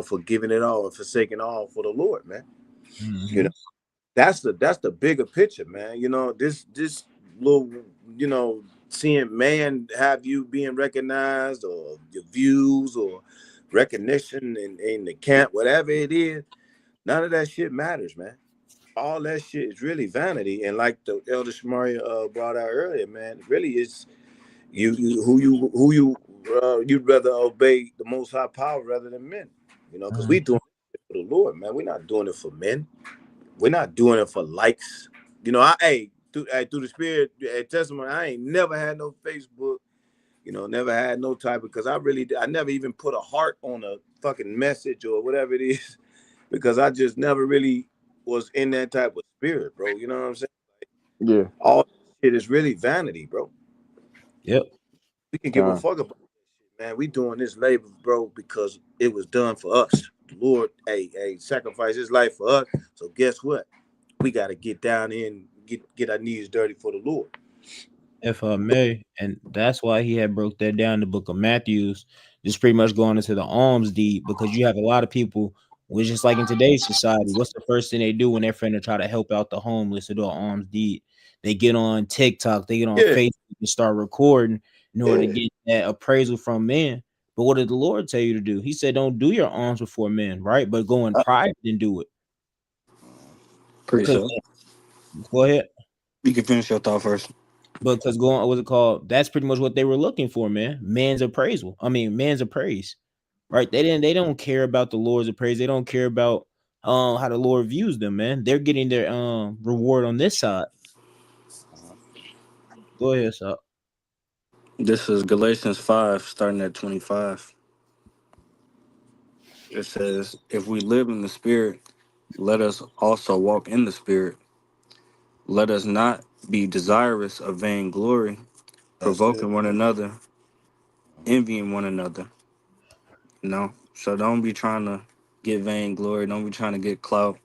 [SPEAKER 2] for giving it all and forsaking all for the Lord, man. You know,
[SPEAKER 1] mhm,
[SPEAKER 2] that's the bigger picture, man. This little, seeing man have you being recognized or your views or recognition in the camp, whatever it is, none of that shit matters, man. All that shit is really vanity. And like the elder Shamaria brought out earlier, man, really it's you'd rather obey the most high power rather than men. Because we
[SPEAKER 1] mhm.
[SPEAKER 2] doing it for the Lord, man. We're not doing it for men. We're not doing it for likes. Through the spirit testimony, I ain't never had no Facebook. Never had no type, because I never even put a heart on a fucking message or whatever it is, because I just never really was in that type of spirit, bro. You know what I'm saying?
[SPEAKER 4] Yeah.
[SPEAKER 2] All shit is really vanity, bro.
[SPEAKER 1] Yep.
[SPEAKER 2] We can give a
[SPEAKER 4] Con.
[SPEAKER 2] fuck about that shit, man. We doing this labor, bro, because it was done for us. The Lord, sacrificed His life for us. So guess what? We got to get down in, get our knees dirty for the Lord.
[SPEAKER 1] If I may, and that's why he had broke that down in the book of Matthews, just pretty much going into the alms deed, because you have a lot of people, which just like in today's society, what's the first thing they do when they're trying to try to help out the homeless or do an alms deed? They get on TikTok, they get on
[SPEAKER 2] Yeah,
[SPEAKER 1] Facebook and start recording in order to
[SPEAKER 2] yeah.
[SPEAKER 1] get that appraisal from men. But what did the Lord tell you to do? He said, don't do your alms before men, right? But go in private and do it. Because
[SPEAKER 3] Appreciate it.
[SPEAKER 1] go ahead.
[SPEAKER 3] You can finish your thought first.
[SPEAKER 1] because going, what's it called? That's pretty much what they were looking for, man. Man's appraisal. I mean, man's appraise. Right? They don't care about the Lord's appraise. They don't care about how the Lord views them, man. They're getting their reward on this side. Go ahead, so.
[SPEAKER 3] This is Galatians 5, starting at 25. It says, if we live in the Spirit, let us also walk in the Spirit. Let us not be desirous of vainglory,
[SPEAKER 2] That's it.
[SPEAKER 3] provoking one another, envying one another. So don't be trying to get vainglory. Don't be trying to get clout.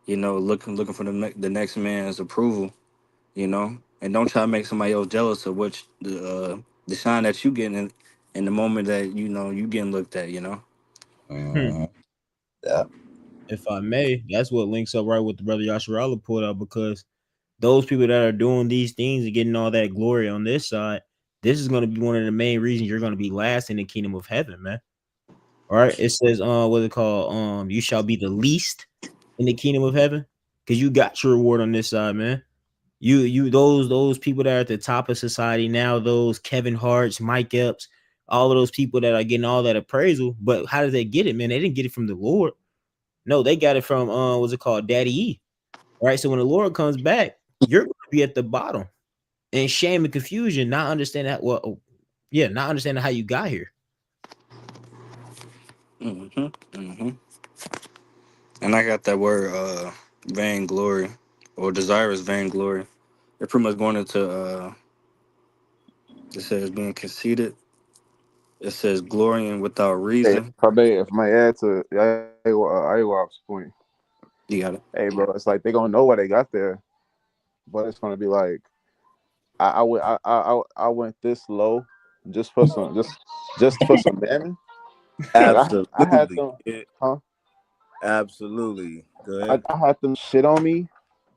[SPEAKER 3] Looking for the next man's approval. And don't try to make somebody else jealous of what the shine that you getting in the moment that you getting looked at.
[SPEAKER 1] Hmm.
[SPEAKER 2] Uh-huh. Yeah.
[SPEAKER 1] If I may, that's what links up right with the brother Yasharala pulled out, because those people that are doing these things and getting all that glory on this side, this is going to be one of the main reasons you're going to be last in the kingdom of heaven, man. All right. It says, what's it called? You shall be the least in the kingdom of heaven, because you got your reward on this side, man. Those people that are at the top of society now, those Kevin Hart's, Mike Epps, all of those people that are getting all that appraisal. But how did they get it, man? They didn't get it from the Lord. No, they got it from what's it called? Daddy E. All right. So when the Lord comes back, you're gonna be at the bottom in shame and confusion, not understanding that. Well, yeah, not understanding how you got here.
[SPEAKER 3] hmm hmm And I got that word, vainglory or desirous vainglory. They're pretty much going into, it says being conceited. It says glorying without
[SPEAKER 4] Hey,
[SPEAKER 3] reason.
[SPEAKER 4] if I may add to Iowa's point,
[SPEAKER 3] You got it.
[SPEAKER 4] hey, bro, it's like they gonna know why they got there, but it's gonna be like I went this low just for some mammon. Like I had
[SPEAKER 2] Absolutely.
[SPEAKER 4] them,
[SPEAKER 2] Yeah,
[SPEAKER 4] huh?
[SPEAKER 2] absolutely. Go ahead.
[SPEAKER 4] I had them shit on me,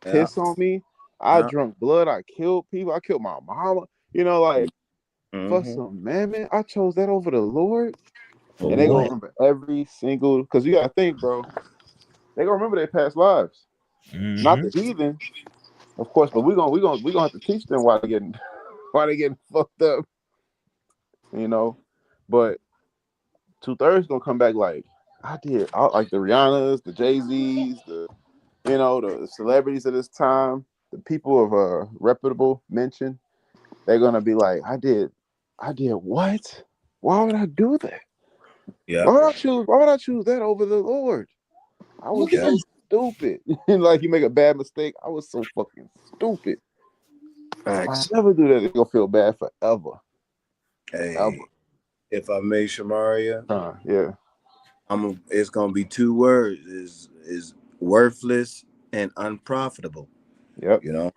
[SPEAKER 2] Yeah.
[SPEAKER 4] piss on me. I
[SPEAKER 2] Yeah.
[SPEAKER 4] drunk blood. I killed people. I killed my mama. Like for
[SPEAKER 2] Mm-hmm.
[SPEAKER 4] some mammon, I chose that over the Lord.
[SPEAKER 1] For
[SPEAKER 4] And they gonna
[SPEAKER 1] what?
[SPEAKER 4] remember every single, because you gotta think, bro. They gonna remember their past lives, not
[SPEAKER 1] Mm-hmm.
[SPEAKER 4] the heathen, of course. But we gonna have to teach them why they getting why they getting fucked up, you know. But 2/3 gonna come back like like the Rihannas, the Jay Z's, the celebrities of this time, the people of reputable mention. They're gonna be like, I did what? Why would I do that?
[SPEAKER 2] Yeah.
[SPEAKER 4] Why would I choose that over the Lord? I was
[SPEAKER 2] Yeah.
[SPEAKER 4] so stupid. Like you make a bad mistake. I was so fucking stupid. If I
[SPEAKER 3] Facts.
[SPEAKER 4] never do that, they're gonna feel bad forever. Forever.
[SPEAKER 2] Hey, if I may, Shamaria,
[SPEAKER 4] Yeah.
[SPEAKER 2] it's gonna be two words: is worthless and unprofitable.
[SPEAKER 4] Yep.
[SPEAKER 2] You know,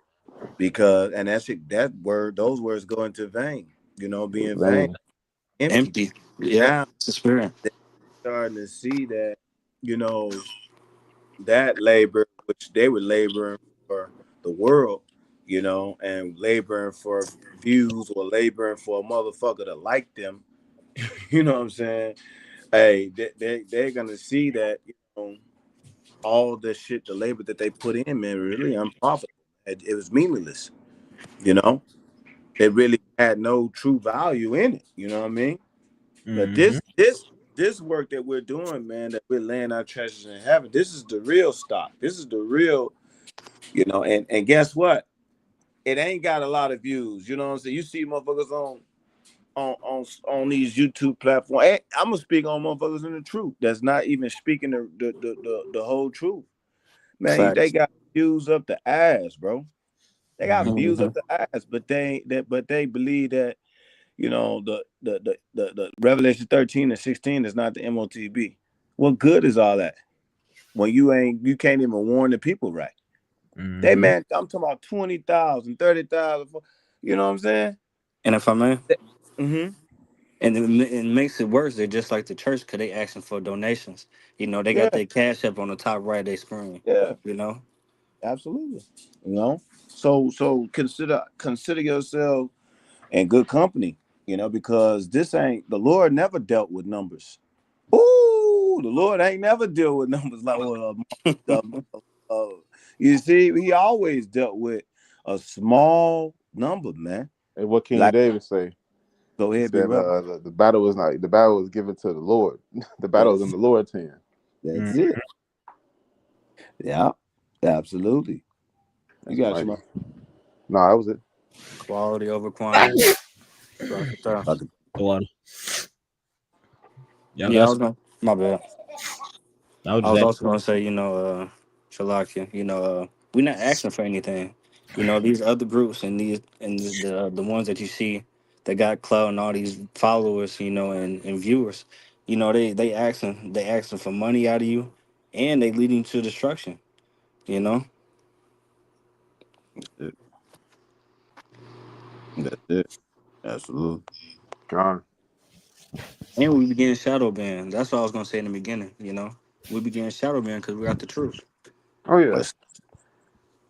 [SPEAKER 2] because and those words go into vain. Being vain,
[SPEAKER 4] Vain.
[SPEAKER 2] empty.
[SPEAKER 3] Empty. Yep.
[SPEAKER 2] Now
[SPEAKER 3] It's the spirit.
[SPEAKER 2] they're starting to see that you know that labor, which they were laboring for the world, and laboring for views or laboring for a motherfucker to like them. You know what I'm saying? Hey, they're gonna see that all the shit, the labor that they put in, man, really unprofitable. It was meaningless. You know, it really had no true value in it. You know what I mean? But
[SPEAKER 1] Mm-hmm.
[SPEAKER 2] this work that we're doing, man, that we're laying our treasures in heaven. This is the real stock. This is the real. And guess what? It ain't got a lot of views. You know what I'm saying? You see motherfuckers on these YouTube platforms. Hey, I'm gonna speak on motherfuckers in the truth. That's not even speaking the whole truth. Man, they
[SPEAKER 3] Facts.
[SPEAKER 2] got views up the ass, bro. They got
[SPEAKER 1] Mm-hmm.
[SPEAKER 2] views
[SPEAKER 3] hmm
[SPEAKER 2] up the ass, but they believe that the Revelation 13 and 16 is not the MOTB. What good is all that when you can't even warn the people right? They
[SPEAKER 1] Mm-hmm.
[SPEAKER 2] man, I'm talking about 20,000, 30,000. You know what I'm saying?
[SPEAKER 3] And if I may,
[SPEAKER 2] Mm-hmm.
[SPEAKER 3] and it makes it worse. They're just like the church because they asking for donations. They got
[SPEAKER 2] Yeah,
[SPEAKER 3] their cash up on the top right of their screen.
[SPEAKER 2] yeah,
[SPEAKER 3] You know,
[SPEAKER 2] absolutely. So consider yourself in good company, because this ain't the Lord never dealt with numbers. Ooh, the Lord ain't never dealt with numbers like uh, uh, you see, he always dealt with a small number, man.
[SPEAKER 4] And what King
[SPEAKER 2] Like,
[SPEAKER 4] David say?
[SPEAKER 2] go
[SPEAKER 4] He
[SPEAKER 2] ahead, big
[SPEAKER 4] said,
[SPEAKER 2] brother.
[SPEAKER 4] the battle is not the battle is given to the Lord. The battle is in
[SPEAKER 2] That's
[SPEAKER 4] the Lord's hand.
[SPEAKER 2] that's it. Yeah, absolutely. You
[SPEAKER 4] That's
[SPEAKER 2] got
[SPEAKER 4] mighty.
[SPEAKER 2] some
[SPEAKER 4] No, that was it.
[SPEAKER 3] Quality over quantity. Rock it down.
[SPEAKER 2] other.
[SPEAKER 1] The water. Yeah,
[SPEAKER 3] Yeah, I
[SPEAKER 1] that's
[SPEAKER 3] was gonna. My bad.
[SPEAKER 1] I was
[SPEAKER 3] I
[SPEAKER 1] just
[SPEAKER 3] was
[SPEAKER 1] asking.
[SPEAKER 3] also gonna say, Shalakia, we're not asking for anything. These other groups and the ones that you see that got clout and all these followers, and viewers, they asking for money out of you, and they leading to destruction. You know,
[SPEAKER 2] That's it. Absolutely.
[SPEAKER 4] God.
[SPEAKER 3] and we begin shadow ban. That's what I was gonna say in the beginning. We began shadow ban because we got the truth.
[SPEAKER 4] Oh yeah.
[SPEAKER 2] That's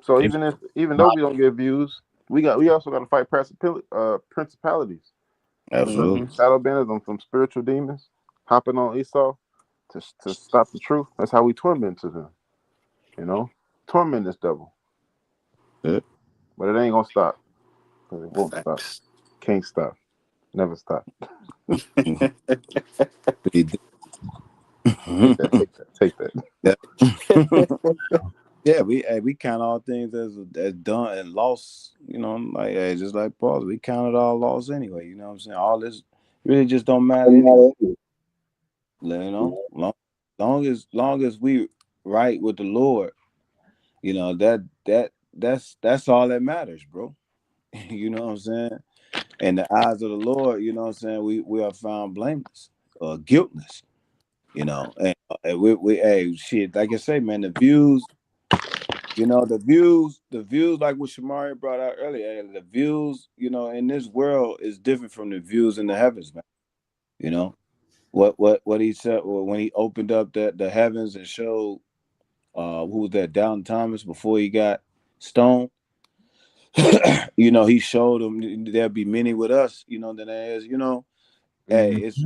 [SPEAKER 4] So
[SPEAKER 1] If
[SPEAKER 4] even though we don't get views, we also got to fight principalities. Them
[SPEAKER 3] Hmm.
[SPEAKER 2] absolutely.
[SPEAKER 4] shadow banners, them spiritual demons hopping on Esau to stop the truth. That's how we torment to them. You know, torment this devil,
[SPEAKER 2] Yeah.
[SPEAKER 4] but it ain't gonna stop because it won't stop.
[SPEAKER 3] Facts.
[SPEAKER 4] Can't stop. Never stop.
[SPEAKER 2] We did.
[SPEAKER 4] Take that. Take that. Take that.
[SPEAKER 2] Yeah. Yeah, we count all things as done and lost, like just like Paul, we counted all loss anyway, you know what I'm saying? All this really just don't matter anyway. Long as we right with the Lord, that's all that matters, bro. You know what I'm saying? In the eyes of the Lord, you know what I'm saying, we are found blameless or guiltless, and we hey shit, like I say, man, the views, like what Shamari brought out earlier, the views, in this world is different from the views in the heavens, man. You know what he said when he opened up the heavens and showed who was that, Down Thomas, before he got stoned. He showed them there'll be many with us, than there is, hey,
[SPEAKER 1] Mhm.
[SPEAKER 2] it's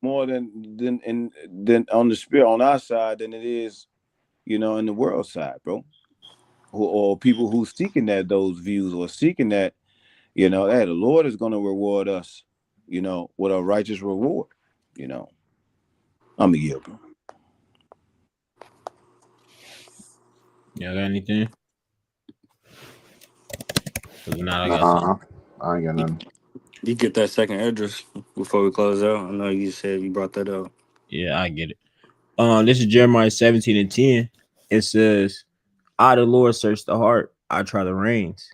[SPEAKER 2] more than on the spirit on our side than it is, in the world side, bro. Or people who seeking those views or seeking that, hey, the Lord is going to reward us, with a righteous reward. You know, I'm a yield, bro.
[SPEAKER 1] Y'all got anything? If not, I got something.
[SPEAKER 4] Nah, I ain't got nothing.
[SPEAKER 3] You get that second address before we close out. I know you said you brought that up.
[SPEAKER 1] Yeah, I get it. This is Jeremiah 17:10. It says, I the Lord search the heart, I try the reins,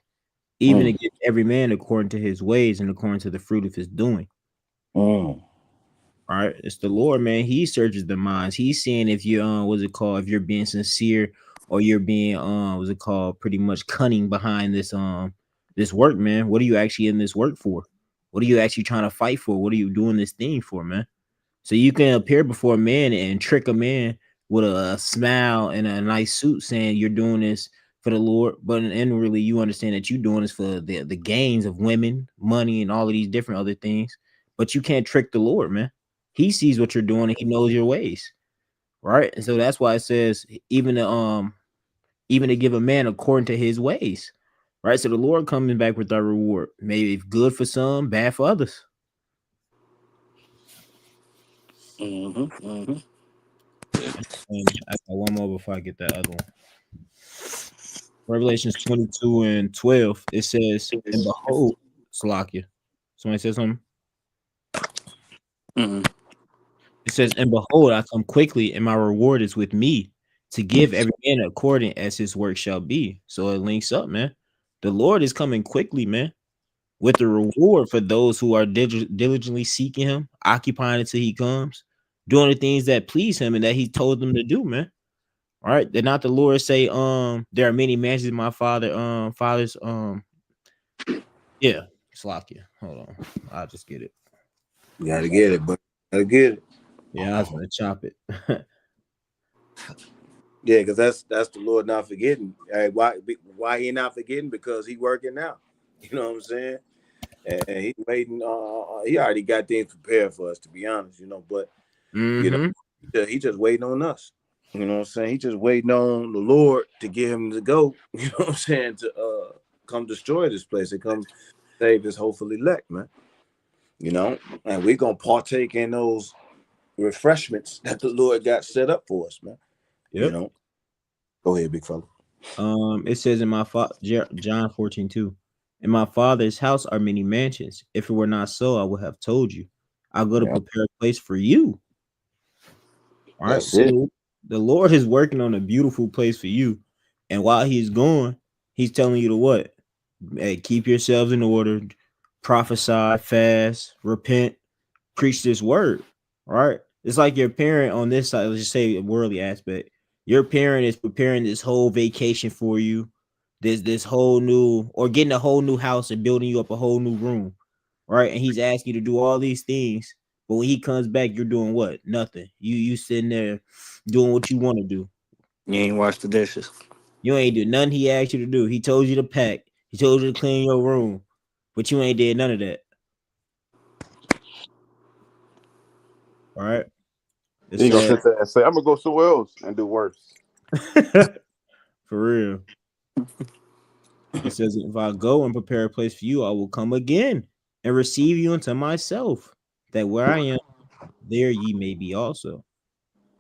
[SPEAKER 1] even to
[SPEAKER 2] Mm,
[SPEAKER 1] give every man according to his ways and according to the fruit of his doing.
[SPEAKER 2] mm,
[SPEAKER 1] All right, it's the Lord, man. He searches the minds. He's seeing if you what's it called, if you're being sincere or you're being what's it called, pretty much cunning behind this work, man. What are you actually in this work for? What are you actually trying to fight for? What are you doing this thing for, man? So you can appear before a man and trick a man with a smile and a nice suit, saying you're doing this for the Lord, but inwardly you understand that you're doing this for the gains of women, money, and all of these different other things. But you can't trick the Lord, man. He sees what you're doing and he knows your ways, right? And so that's why it says even to give a man according to his ways, right? So the Lord coming back with our reward, maybe good for some, bad for others.
[SPEAKER 3] Mm-hmm. Mm-hmm.
[SPEAKER 1] And I got one more before I get that other one. Revelations 22:12. It says, and behold, Salakia. Somebody said something.
[SPEAKER 3] Mm-hmm.
[SPEAKER 1] It says, and behold, I come quickly, and my reward is with me to give every man according as his work shall be. So it links up, man. The Lord is coming quickly, man, with the reward for those who are diligently seeking him, occupying until he comes, doing the things that please him and that he told them to do, man. All right. Did not the Lord say, there are many mansions in my father's yeah, Slovakia. Hold on. I'll just get it.
[SPEAKER 2] you gotta get it, but gotta get it.
[SPEAKER 1] Yeah, I was gonna chop it.
[SPEAKER 2] Yeah, because that's the Lord not forgetting. Hey, why he not forgetting? Because he working now. You know what I'm saying? And he waiting. He already got things prepared for us, to be honest. But you know,
[SPEAKER 1] Mm-hmm.
[SPEAKER 2] he just waiting on us. You know what I'm saying? He just waiting on the Lord to get him to go. You know what I'm saying? To come destroy this place. They come save this hopeful elect, man. And we're gonna partake in those refreshments that the Lord got set up for us, man.
[SPEAKER 1] Yep.
[SPEAKER 2] Go ahead, big fella.
[SPEAKER 1] It says in my John 14:2, in my father's house are many mansions. If it were not so, I would have told you. I'll go to prepare a place for you. All right.
[SPEAKER 4] That's it.
[SPEAKER 1] So the Lord is working on a beautiful place for you. And while he's gone, he's telling you to what? Hey, keep yourselves in order, prophesy, fast, repent, preach this word. All right. It's like your parent on this side, let's just say a worldly aspect. Your parent is preparing this whole vacation for you, this whole new, or getting a whole new house and building you up a whole new room, right? And he's asking you to do all these things, but when he comes back, you're doing what? Nothing. You sitting there doing what you want to do.
[SPEAKER 3] You ain't wash the dishes.
[SPEAKER 1] You ain't do nothing he asked you to do. He told you to pack. He told you to clean your room, but you ain't did none of that. All right. It
[SPEAKER 4] Then you gonna
[SPEAKER 1] said,
[SPEAKER 4] sit there and say, "I'm gonna go somewhere else and do worse."
[SPEAKER 1] for real. It says, if I go and prepare a place for you, I will come again and receive you unto myself, that where I am, there ye may be also.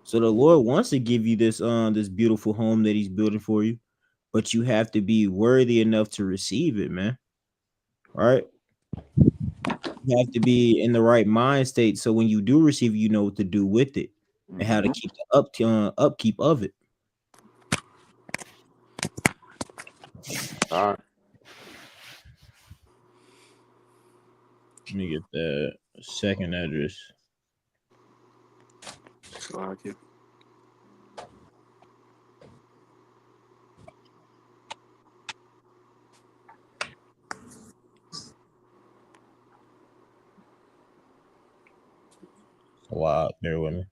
[SPEAKER 1] So the Lord wants to give you this beautiful home that he's building for you, but you have to be worthy enough to receive it, man. All right. You have to be in the right mind state. So when you do receive it, you know what to do with it and how to keep the upkeep of it.
[SPEAKER 4] All right.
[SPEAKER 1] Let me get the second address. Wow, bear with me.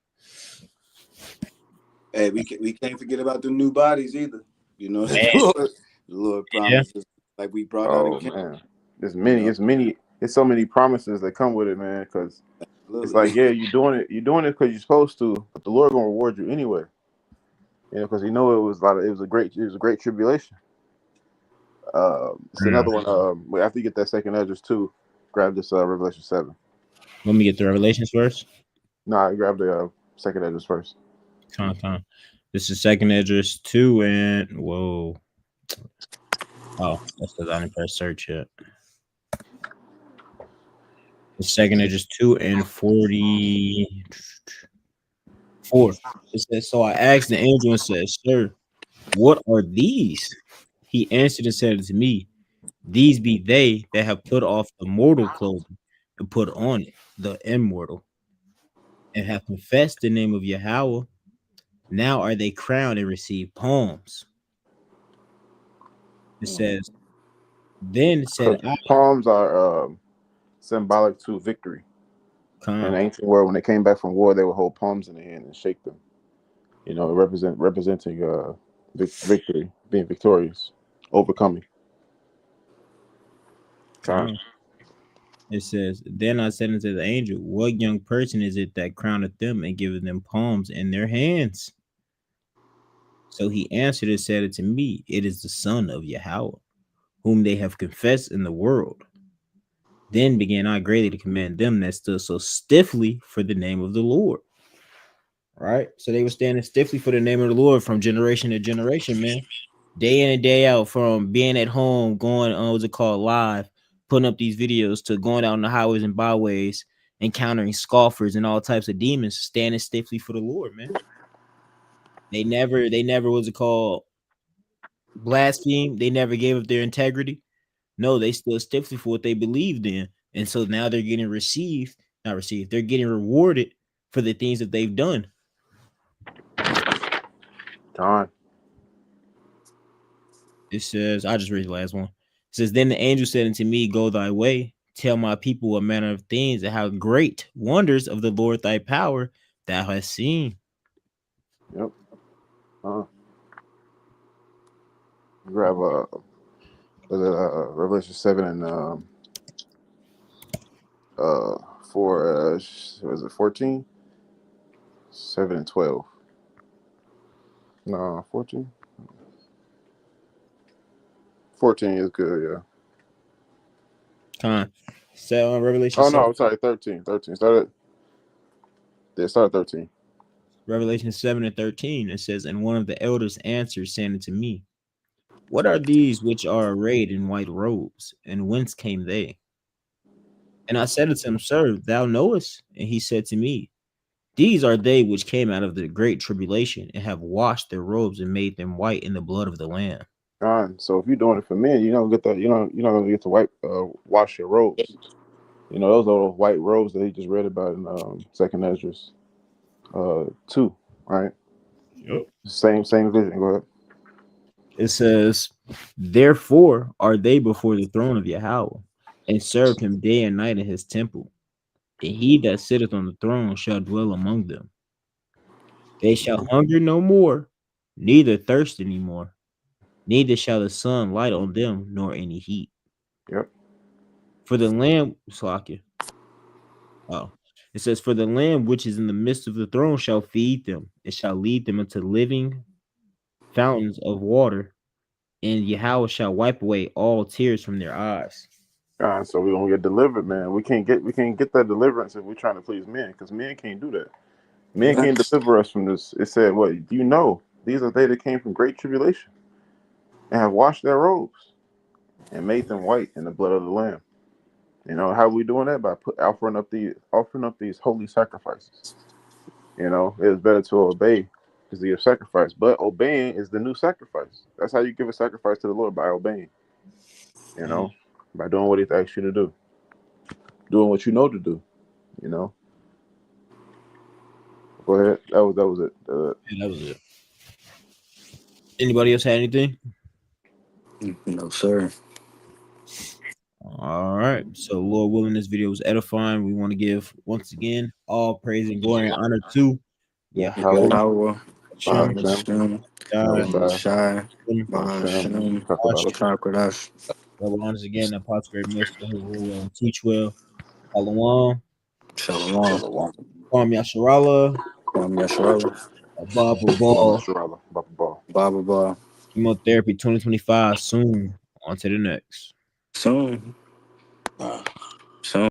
[SPEAKER 2] Hey, we can't forget about the new bodies either. The Lord promises, like we brought out in
[SPEAKER 4] Oh
[SPEAKER 2] camp.
[SPEAKER 4] man, it's so many promises that come with it, man. Because it's like, yeah, you're doing it because you're supposed to, but the Lord gonna reward you anyway. Because it was a great tribulation. It's another one. After you get that second address too, grab this Revelation 7.
[SPEAKER 1] Let me get the Revelations first.
[SPEAKER 4] Nah, grab the second address first.
[SPEAKER 1] Time. This is second address 2 and whoa. Oh, that's because I didn't press search yet. The second address 2 and 44. It says, so I asked the angel and said, sir, what are these? He answered and said to me, these be they that have put off the mortal clothing and put on it the immortal, and have confessed the name of Yahweh. Now are they crowned and receive palms. It says, then said I,
[SPEAKER 4] Palms are symbolic to victory. In the ancient world, when they came back from war, they would hold palms in their hand and shake them. Representing victory, being victorious, overcoming.
[SPEAKER 1] It says, then I said unto the angel, what young person is it that crowneth them and giveth them palms in their hands? So he answered and said unto me, it is the Son of Yahweh, whom they have confessed in the world. Then began I greatly to command them that stood so stiffly for the name of the Lord. Right? So they were standing stiffly for the name of the Lord from generation to generation, man. Day in and day out, from being at home, going, what's it called, live, putting up these videos, to going out on the highways and byways, encountering scoffers and all types of demons, standing stiffly for the Lord, man. They never, what's it called, blaspheme. They never gave up their integrity. No, they stood stiffly for what they believed in. And so now they're getting they're getting rewarded for the things that they've done. It says, I just read the last one. It says, then the angel said unto me, go thy way, tell my people what manner of things and how great wonders of the Lord thy power thou hast seen.
[SPEAKER 4] Yep. Grab Revelation 7 and 4. Was it 14? 7 and 12. No, 14. 14 is good, yeah.
[SPEAKER 1] So Revelation
[SPEAKER 4] Oh no,
[SPEAKER 1] 7,
[SPEAKER 4] I'm sorry, 13. 13. Started 13.
[SPEAKER 1] Revelation 7 and 13. It says, and one of the elders answered, saying unto me, what are these which are arrayed in white robes, and whence came they? And I said unto him, Sir, thou knowest. And he said to me, these are they which came out of the great tribulation, and have washed their robes and made them white in the blood of the Lamb.
[SPEAKER 4] So if you're doing it for men, you don't get that. You're not gonna get to wash your robes. Those are the white robes that he just read about in Second Ezra 2, right?
[SPEAKER 1] Yep.
[SPEAKER 4] Same vision. Go ahead.
[SPEAKER 1] It says, therefore are they before the throne of Yahweh, and serve him day and night in his temple. And he that sitteth on the throne shall dwell among them. They shall hunger no more, neither thirst any more. Neither shall the sun light on them, nor any heat.
[SPEAKER 4] Yep.
[SPEAKER 1] For the Lamb, it says, for the Lamb which is in the midst of the throne shall feed them, and shall lead them into living fountains of water, and Yahweh shall wipe away all tears from their eyes.
[SPEAKER 4] So we're gonna get delivered, man. We can't get that deliverance if we're trying to please men, because men can't do that. Men can't deliver us from this. It said, what do you know? These are they that came from great tribulation and have washed their robes and made them white in the blood of the Lamb. How are we doing that? By offering up these holy sacrifices. It is better to obey because you give sacrifice, but obeying is the new sacrifice. That's how you give a sacrifice to the Lord, by obeying. By doing what He asks you to do, doing what you know to do. Go ahead. That was it.
[SPEAKER 1] And that was it. Anybody else had anything?
[SPEAKER 3] No, sir.
[SPEAKER 1] All right. So, Lord willing, this video was edifying. We want to give once again all praise and glory and honor to Yahweh,
[SPEAKER 3] Yahweh,
[SPEAKER 1] Shem,
[SPEAKER 3] Bahashem,
[SPEAKER 1] God,
[SPEAKER 3] Yahushai,
[SPEAKER 1] Shem,
[SPEAKER 3] Bahashem,
[SPEAKER 1] Asher.
[SPEAKER 3] Shakradash.
[SPEAKER 1] Double honors again, Apostle Great Millstone, who rule well and teach well. Shalom,
[SPEAKER 3] Shalom.
[SPEAKER 4] Shalom.
[SPEAKER 1] Kwam Yasharala,
[SPEAKER 3] Yasharala.
[SPEAKER 1] Baba
[SPEAKER 4] Mama
[SPEAKER 1] Ball,
[SPEAKER 4] Sharala, Baba Ball.
[SPEAKER 3] Baba Ba.
[SPEAKER 1] Chemotherapy 2025 soon. On to the next.
[SPEAKER 3] Soon. Soon.